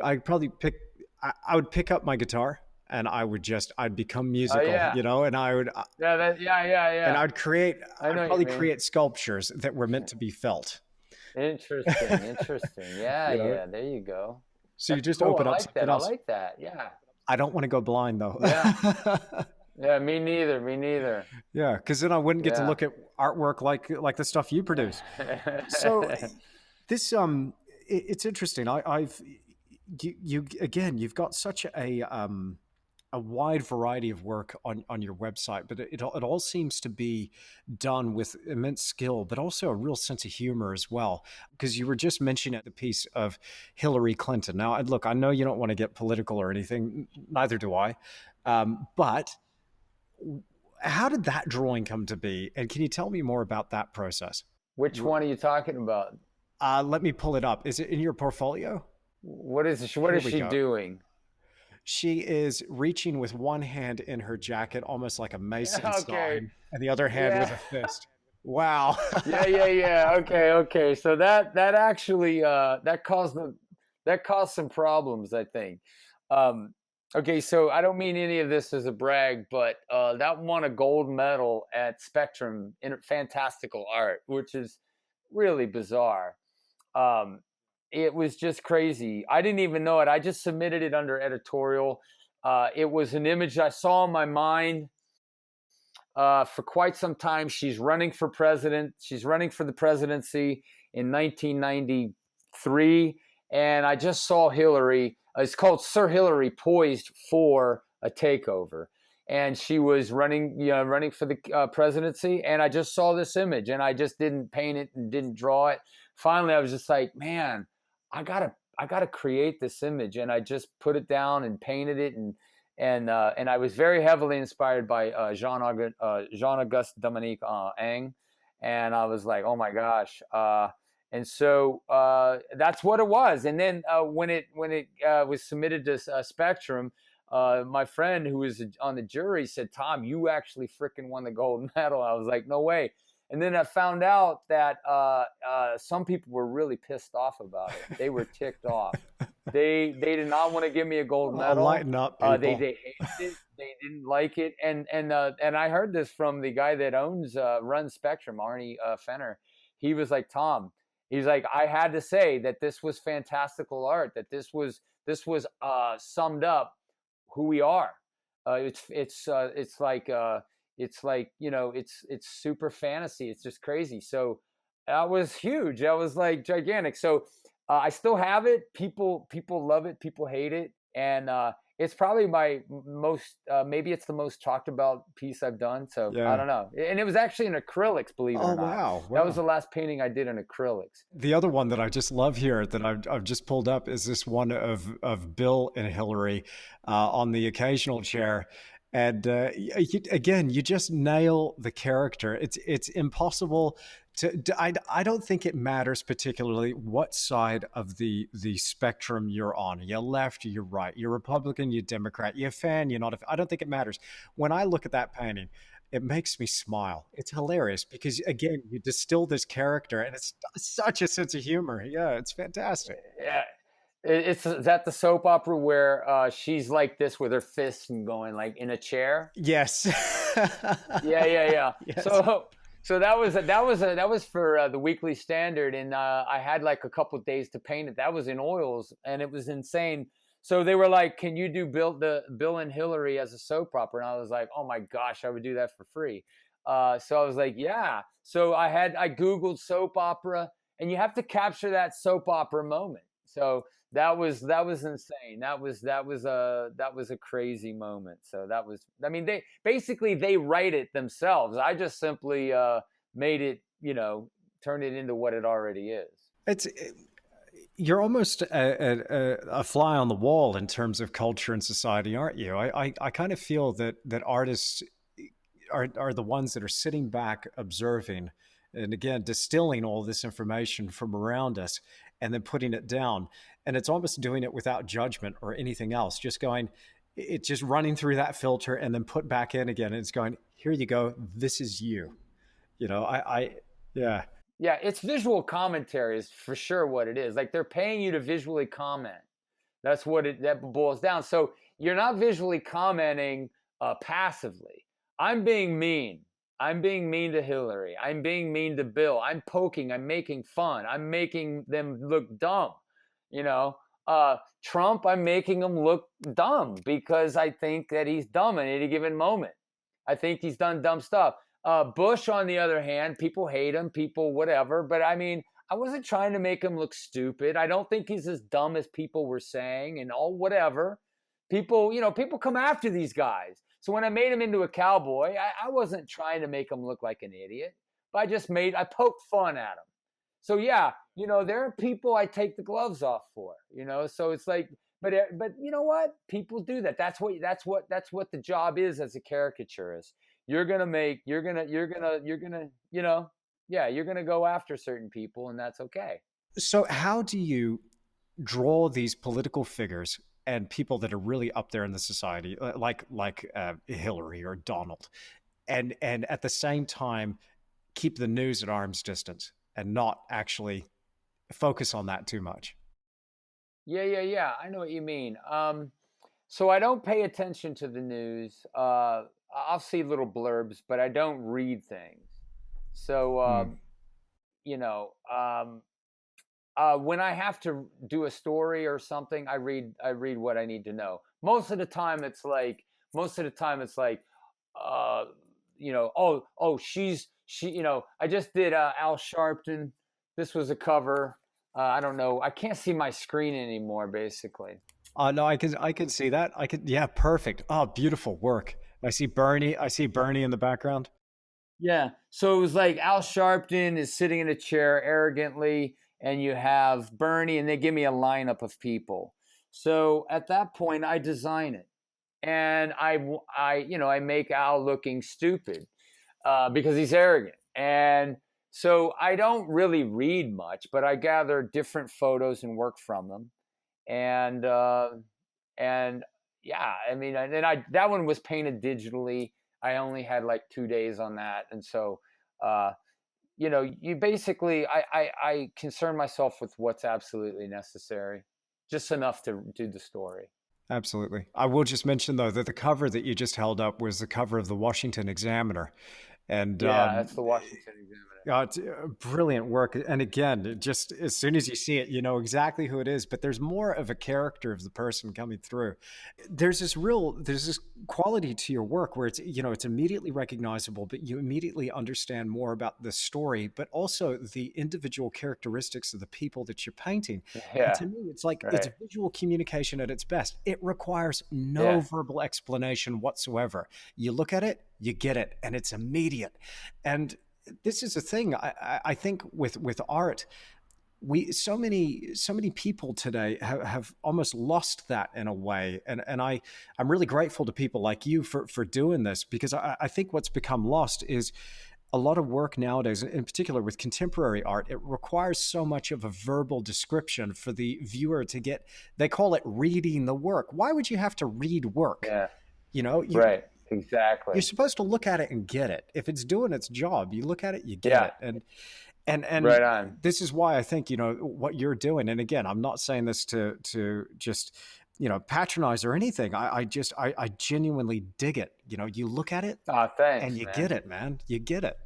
A: pick. I would pick up my guitar. And I'd become musical, and I would, and I'd create, I'd probably create sculptures that were meant to be felt.
B: Interesting. Yeah, there you go.
A: So you just open up something else.
B: I like that, yeah.
A: I don't want to go blind though.
B: Yeah, me neither.
A: Yeah, because then I wouldn't get to look at artwork like the stuff you produce. So this, it's interesting. You've got such a wide variety of work on your website, but it all seems to be done with immense skill, but also a real sense of humor as well. Because you were just mentioning the piece of Hillary Clinton. Now, look, I know you don't want to get political or anything, neither do I. But how did that drawing come to be? And can you tell me more about that process?
B: Which one are you talking about?
A: Let me pull it up. Is it in your portfolio?
B: What is she doing?
A: She is reaching with one hand in her jacket, almost like a Mason sign, and the other hand with a fist. Wow.
B: Yeah. Okay. So that actually that caused some problems, I think. Okay, so I don't mean any of this as a brag, but that won a gold medal at Spectrum in Fantastical Art, which is really bizarre. um, it was just crazy. I didn't even know it. I just submitted it under editorial. It was an image I saw in my mind for quite some time. She's running for president. She's running for the presidency in 1993. And I just saw Hillary. It's called Sir Hillary, poised for a takeover. And she was running, running for the presidency. And I just saw this image, and I just didn't paint it and didn't draw it. Finally, I was just like, man, I gotta create this image. And I just put it down and painted it, and I was very heavily inspired by Jean-Auguste Dominique Eng, and I was like, oh my gosh, and so that's what it was. And then when it was submitted to Spectrum, my friend who was on the jury said, "Tom, you actually freaking won the gold medal." I was like, "No way." And then I found out that some people were really pissed off about it. They were ticked off. They did not want to give me a gold medal.
A: Lighten up, people.
B: They hated it. They didn't like it. And I heard this from the guy that runs Spectrum, Arnie Fenner. He was like, Tom, he's like, I had to say that this was fantastical art. That this was summed up who we are. It's like it's super fantasy. It's just crazy. So that was huge. That was like gigantic. So I still have it. People love it. People hate it, and it's probably my most. Maybe it's the most talked about piece I've done. So
A: Yeah.
B: I don't know. And it was actually in acrylics. Believe it or not.
A: Wow.
B: That was the last painting I did in acrylics.
A: The other one that I just love here that I've just pulled up is this one of Bill and Hillary on the occasional chair. And again, you just nail the character. It's impossible to. I don't think it matters particularly what side of the spectrum you're on. You're left, you're right. You're Republican, you're Democrat. You're a fan, you're not. I don't think it matters. When I look at that painting, it makes me smile. It's hilarious because again, you distill this character, and it's such a sense of humor. Yeah, it's fantastic.
B: Yeah. It's that the soap opera where she's like this with her fists and going like in a chair.
A: Yes.
B: Yeah.
A: Yes.
B: So that was for the Weekly Standard, and I had like a couple of days to paint it. That was in oils, and it was insane. So they were like, "Can you do Bill and Hillary as a soap opera?" And I was like, "Oh my gosh, I would do that for free." So I was like, "Yeah." So I Googled soap opera, and you have to capture that soap opera moment. So that was insane. That was a crazy moment. So I mean, they write it themselves. I just simply made it, turned it into what it already is.
A: It's you're almost a fly on the wall in terms of culture and society, aren't you? I kind of feel that artists are the ones that are sitting back observing and again distilling all this information from around us and then putting it down, and it's almost doing it without judgment or anything else, just going, it's just running through that filter and then put back in again, and it's going, here you go, this is you. I yeah.
B: Yeah, it's visual commentary is for sure what it is. Like they're paying you to visually comment. That's what that boils down. So you're not visually commenting passively. I'm being mean. I'm being mean to Hillary. I'm being mean to Bill. I'm poking. I'm making fun. I'm making them look dumb. You know, Trump, I'm making him look dumb because I think that he's dumb at any given moment. I think he's done dumb stuff. Bush, on the other hand, people hate him, people whatever. But I mean, I wasn't trying to make him look stupid. I don't think he's as dumb as people were saying and all whatever. People come after these guys. So when I made him into a cowboy, I wasn't trying to make him look like an idiot, but I poked fun at him. So yeah, there are people I take the gloves off for, so it's like, but you know what? People do that. That's what the job is as a caricaturist. You're going to make, yeah, you're going to go after certain people, and that's okay.
A: So how do you draw these political figures and people that are really up there in the society, like Hillary or Donald, and at the same time keep the news at arm's distance and not actually focus on that too much?
B: Yeah. I know what you mean. So I don't pay attention to the news. I'll see little blurbs, but I don't read things. So,
A: Hmm.
B: you know, um, when I have to do a story or something, I read what I need to know. Most of the time it's like, uh, oh, I just did Al Sharpton. This was a cover. I don't know. I can't see my screen anymore, basically.
A: No, I can see that. Yeah, perfect. Oh, beautiful work. I see Bernie in the background.
B: Yeah. So it was like Al Sharpton is sitting in a chair arrogantly, and you have Bernie, and they give me a lineup of people. So at that point, I design it, and I make Al looking stupid because he's arrogant, and so I don't really read much, but I gather different photos and work from them, and and yeah, I mean, and then I that one was painted digitally. I only had like 2 days on that, and so uh, you basically I concern myself with what's absolutely necessary, just enough to do the story.
A: Absolutely. I will just mention though that the cover that you just held up was the cover of the Washington Examiner, and
B: Yeah, that's the Washington Examiner.
A: it's brilliant work. And again, just as soon as you see it, you know exactly who it is. But there's more of a character of the person coming through. There's this quality to your work where it's immediately recognizable, but you immediately understand more about the story, but also the individual characteristics of the people that you're painting. And
B: Yeah,
A: to me, it's like it's
B: right.
A: visual communication at its best. It requires no
B: Yeah,
A: verbal explanation whatsoever. You look at it, you get it, and it's immediate. And this is a thing I think with art, we so many people today have almost lost that in a way, and I'm really grateful to people like you for doing this, because I think what's become lost is a lot of work nowadays, in particular with contemporary art. It requires so much of a verbal description for the viewer to get. They call it reading the work. Why would you have to read work?
B: yeah,
A: You know,
B: right.
A: you're
B: Exactly.
A: supposed to look at it and get it. If it's doing its job, you look at it, you get
B: Yeah,
A: it. And
B: right on.
A: this is why I think, what you're doing. And again, I'm not saying this to just, patronize or anything. I genuinely dig it. You look at it
B: Oh,
A: and
B: thanks,
A: you get
B: man.
A: it, man. You get it.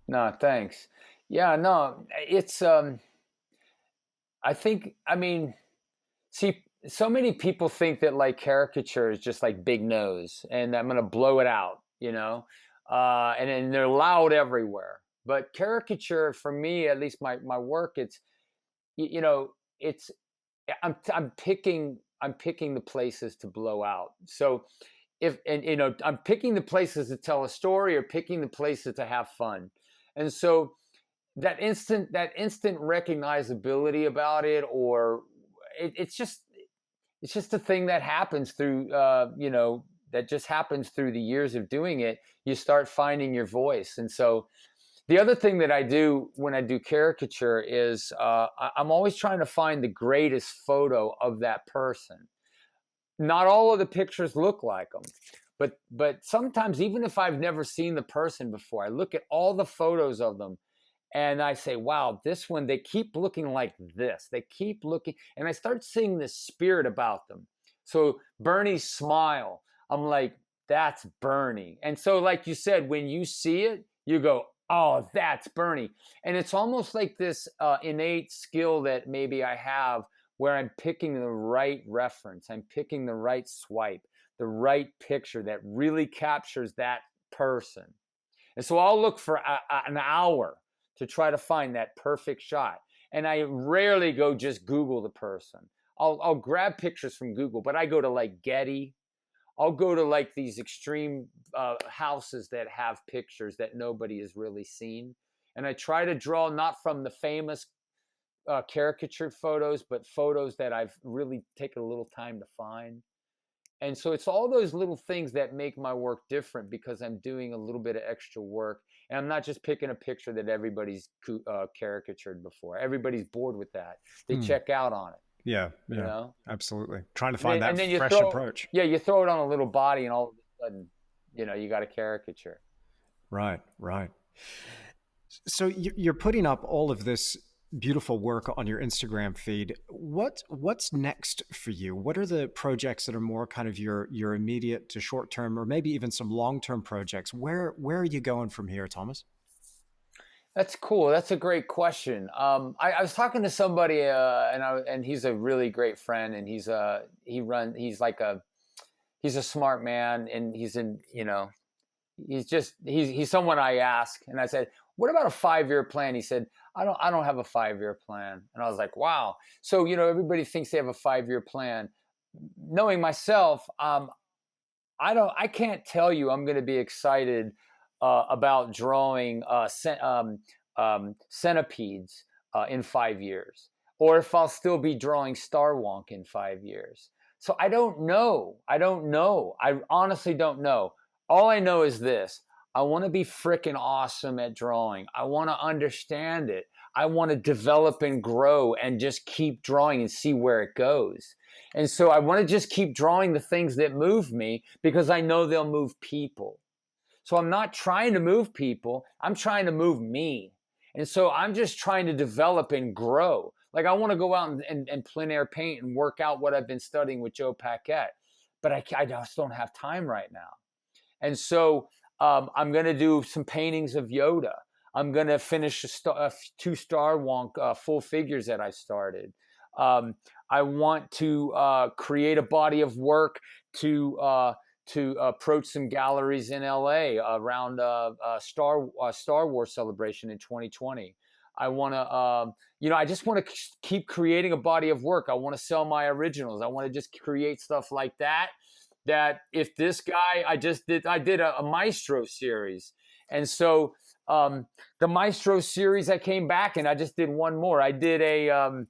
B: No, thanks. Yeah, no, it's I mean, see, so many people think that like caricature is just like big nose and I'm gonna blow it out, and then they're loud everywhere. But caricature, for me, at least my work, it's I'm picking the places to blow out. So if and I'm picking the places to tell a story or picking the places to have fun, and so that instant recognizability about it, or it's just a thing that happens through that just happens through the years of doing it. You start finding your voice. And so the other thing that I do when I do caricature is I'm always trying to find the greatest photo of that person. Not all of the pictures look like them, but sometimes, even if I've never seen the person before, I look at all the photos of them and I say, wow, this one, they keep looking like this. They keep looking, and I start seeing this spirit about them. So Bernie's smile, I'm like, that's Bernie. And so, like you said, when you see it, you go, oh, that's Bernie. And it's almost like this innate skill that maybe I have, where I'm picking the right reference, I'm picking the right swipe, the right picture that really captures that person. And so I'll look for an hour to try to find that perfect shot. And I rarely go just Google the person. I'll grab pictures from Google, but I go to like Getty. I'll go to like these extreme houses that have pictures that nobody has really seen. And I try to draw not from the famous caricatured photos, but photos that I've really taken a little time to find. And so it's all those little things that make my work different, because I'm doing a little bit of extra work. And I'm not just picking a picture that everybody's caricatured before. Everybody's bored with that. They
A: Hmm.
B: check out on it,
A: Yeah,
B: you
A: yeah,
B: know?
A: absolutely. Trying to
B: And then,
A: find that
B: and then you
A: fresh
B: throw,
A: approach.
B: yeah, you throw it on a little body, and all of a sudden, you got a caricature.
A: Right, right. So you're putting up all of this beautiful work on your Instagram feed. What's next for you? What are the projects that are more kind of your immediate to short term, or maybe even some long term projects? Where are you going from here, Thomas?
B: That's cool. That's a great question. I was talking to somebody, and he's a really great friend, and he's a smart man, and he's someone I ask, and I said, "What about a 5-year plan?" He said, I don't have a 5-year plan," and I was like, "Wow." So everybody thinks they have a 5-year plan. Knowing myself, I can't tell you I'm going to be excited about drawing centipedes in 5 years, or if I'll still be drawing star wonk in 5 years. So I don't know. I don't know. I honestly don't know. All I know is this: I want to be freaking awesome at drawing. I want to understand it. I want to develop and grow and just keep drawing and see where it goes. And so I want to just keep drawing the things that move me because I know they'll move people. So I'm not trying to move people. I'm trying to move me. And so I'm just trying to develop and grow. Like I want to go out and plein air paint and work out what I've been studying with Joe Paquette. But I just don't have time right now. And so I'm going to do some paintings of Yoda. I'm going to finish 2 Star Wonk full figures that I started. I want to create a body of work to approach some galleries in LA around Star Wars celebration in 2020. I want to, I just want to keep creating a body of work. I want to sell my originals. I want to just create stuff like that. That if this guy, I did a Maestro series. And so the Maestro series, I came back and I just did one more. I did a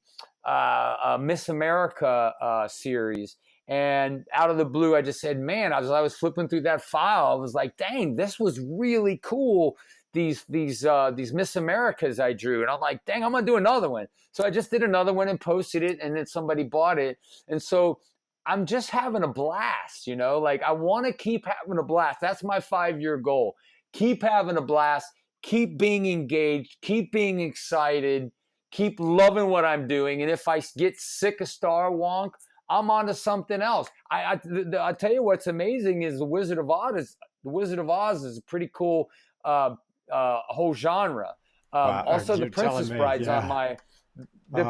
B: Miss America series. And out of the blue, I just said, man, I was flipping through that file. I was like, dang, this was really cool. These Miss Americas I drew. And I'm like, dang, I'm going to do another one. So I just did another one and posted it, and then somebody bought it. And so I'm just having a blast, like I want to keep having a blast. That's my 5-year goal. Keep having a blast, keep being engaged, keep being excited, keep loving what I'm doing. And if I get sick of Star Wonk, I'm on to something else. I'll tell you what's amazing is the Wizard of Oz is a pretty cool whole genre. Also, the Princess Bride's on my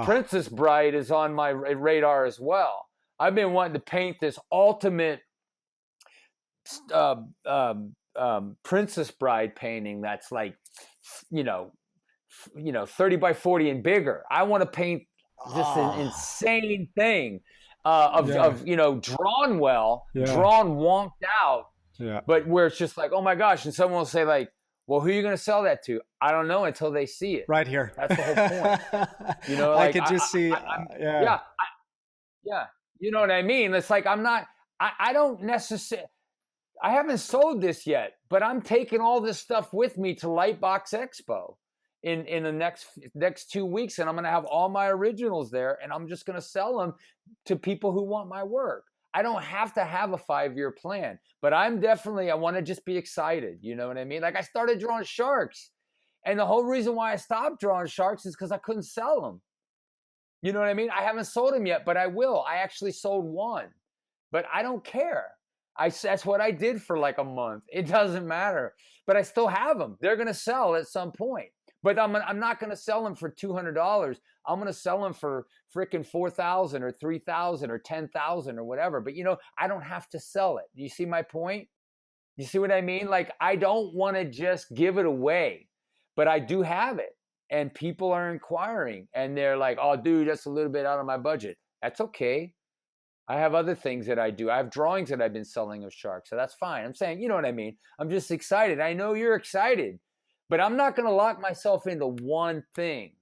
B: Princess Bride is on my radar as well. I've been wanting to paint this ultimate Princess Bride painting that's like, 30 by 40 and bigger. I want to paint just an insane thing of drawn well, drawn wonked out, but where it's just like, oh my gosh. And someone will say like, well, who are you going to sell that to? I don't know until they see it.
A: Right here.
B: That's the whole point.
A: I could just see.
B: Yeah. You know what I mean? It's like, I don't necessarily, I haven't sold this yet, but I'm taking all this stuff with me to Lightbox Expo in the next 2 weeks. And I'm going to have all my originals there, and I'm just going to sell them to people who want my work. I don't have to have a 5-year plan, but I want to just be excited. You know what I mean? Like I started drawing sharks, and the whole reason why I stopped drawing sharks is because I couldn't sell them. You know what I mean? I haven't sold them yet, but I will. I actually sold one, but I don't care. That's what I did for like a month. It doesn't matter, but I still have them. They're going to sell at some point, but I'm not going to sell them for $200. I'm going to sell them for freaking $4,000 or $3,000 or $10,000 or whatever. But I don't have to sell it. Do you see my point? You see what I mean? Like I don't want to just give it away, but I do have it. And people are inquiring, and they're like, oh, dude, that's a little bit out of my budget. That's okay. I have other things that I do. I have drawings that I've been selling of sharks, so that's fine. I'm saying, you know what I mean? I'm just excited. I know you're excited, but I'm not going to lock myself into one thing.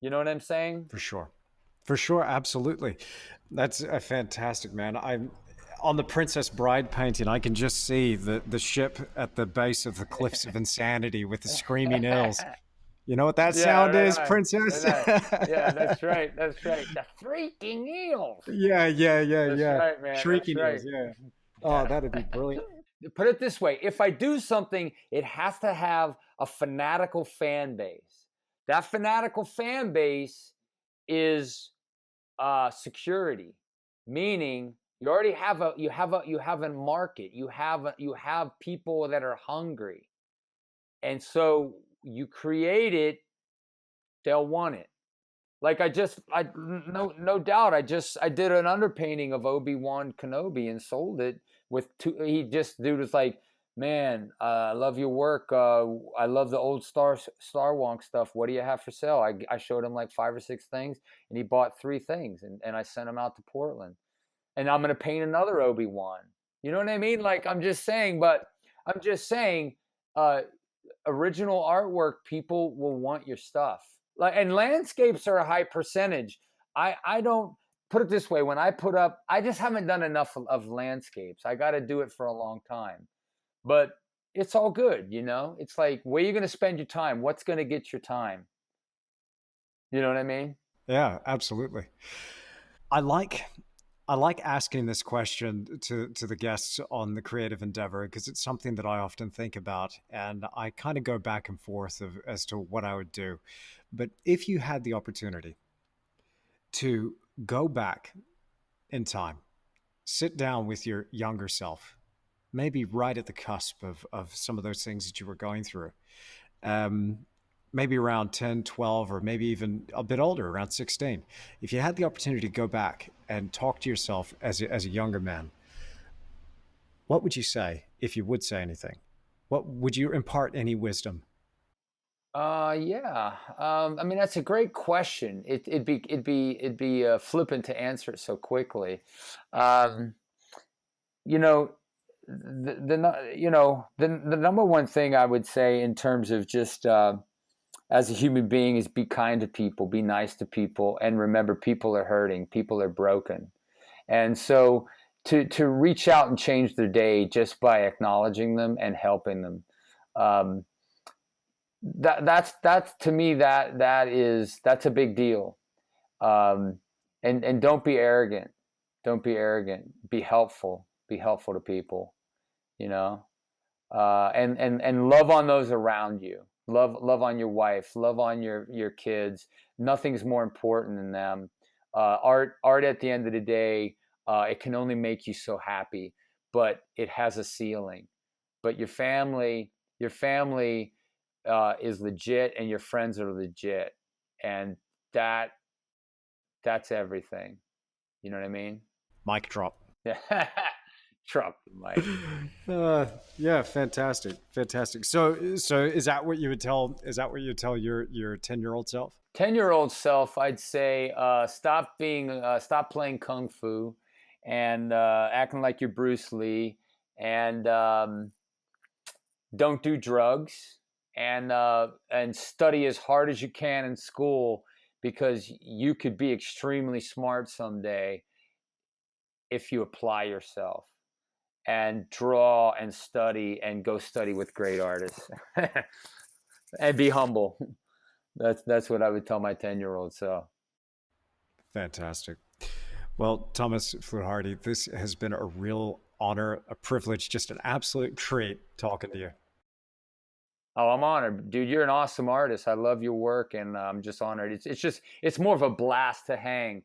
B: You know what I'm saying?
A: For sure. Absolutely. That's a fantastic, man. I'm on the Princess Bride painting. I can just see the ship at the base of the Cliffs of Insanity with the screaming eels. You know what that sound is, Princess?
B: Yeah, that's right. The freaking eels.
A: Yeah.
B: Right, man.
A: Shrieking eels, yeah. Oh, that'd be brilliant.
B: Put it this way. If I do something, it has to have a fanatical fan base. That fanatical fan base is security, meaning you already have a market. You have people that are hungry. And so you create it, they'll want it. Like no doubt, I did an underpainting of Obi-Wan Kenobi and sold it with two. Dude was like, man, I love your work. I love the old Star Wonk stuff. What do you have for sale? I showed him like 5 or 6 things, and he bought 3 things, and I sent him out to Portland. And I'm gonna paint another Obi-Wan. You know what I mean? Like I'm just saying, original artwork, people will want your stuff. Like, and landscapes are a high percentage. I don't put it this way. When I put up, I just haven't done enough of landscapes. I got to do it for a long time, but it's all good. You know, it's like, where are you going to spend your time? What's going to get your time? You know what I mean?
A: Yeah, absolutely. I like asking this question to the guests on the Creative Endeavor, because it's something that I often think about, and I kind of go back and forth as to what I would do. But if you had the opportunity to go back in time, sit down with your younger self, maybe right at the cusp of some of those things that you were going through, maybe around 10, 12, or maybe even a bit older, around 16. If you had the opportunity to go back and talk to yourself as a younger man, what would you say, if you would say anything? What would you impart any wisdom?
B: Yeah. I mean, that's a great question. It'd be flippant to answer it so quickly. Um, you know, the number one thing I would say in terms of just as a human being is be kind to people, be nice to people, and remember, people are hurting, people are broken, and so to reach out and change their day just by acknowledging them and helping them. Um, that's to me, that's a big deal. um, and don't be arrogant, be helpful, to people, you know. And love on those around you, love on your wife, love on your kids. Nothing's more important than them. Art at the end of the day, it can only make you so happy, but it has a ceiling. But your family is legit, and your friends are legit, and that's everything. You know what I mean?
A: Mic drop.
B: Yeah. Drop the mic.
A: Yeah, fantastic, fantastic. So is that what you would tell? Is that what you tell your 10-year-old self?
B: 10-year-old self, I'd say, stop playing kung fu, and acting like you're Bruce Lee, and don't do drugs, and study as hard as you can in school, because you could be extremely smart someday if you apply yourself, and draw and study and go study with great artists. And be humble. That's what I would tell my 10-year-old self.
A: Fantastic. Well, Thomas Fluharty, this has been a real honor, a privilege, just an absolute treat talking to you.
B: Oh, I'm honored, dude. You're an awesome artist. I love your work, and I'm just honored. It's more of a blast to hang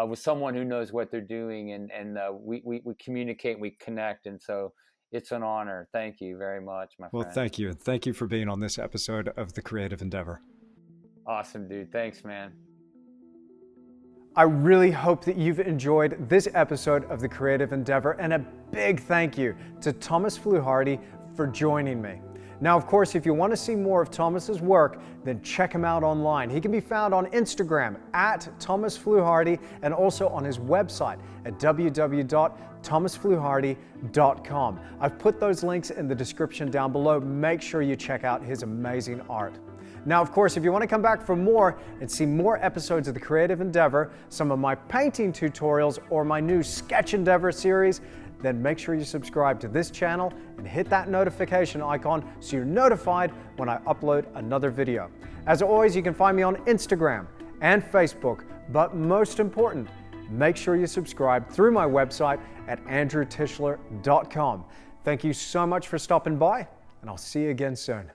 B: with someone who knows what they're doing, and we communicate, we connect, and so it's an honor. Thank you very much, my
A: Well,
B: friend.
A: thank you. Thank you for being on this episode of The Creative Endeavor.
B: Awesome, dude. Thanks, man.
A: I really hope that you've enjoyed this episode of The Creative Endeavor, and a big thank you to Thomas Fluharty for joining me. Now, of course, if you want to see more of Thomas's work, then check him out online. He can be found on Instagram at Thomas Fluharty, and also on his website at www.thomasfluharty.com. I've put those links in the description down below. Make sure you check out his amazing art. Now, of course, if you want to come back for more and see more episodes of The Creative Endeavor, some of my painting tutorials, or my new Sketch Endeavor series, then make sure you subscribe to this channel and hit that notification icon so you're notified when I upload another video. As always, you can find me on Instagram and Facebook, but most important, make sure you subscribe through my website at andrewtischler.com. Thank you so much for stopping by, and I'll see you again soon.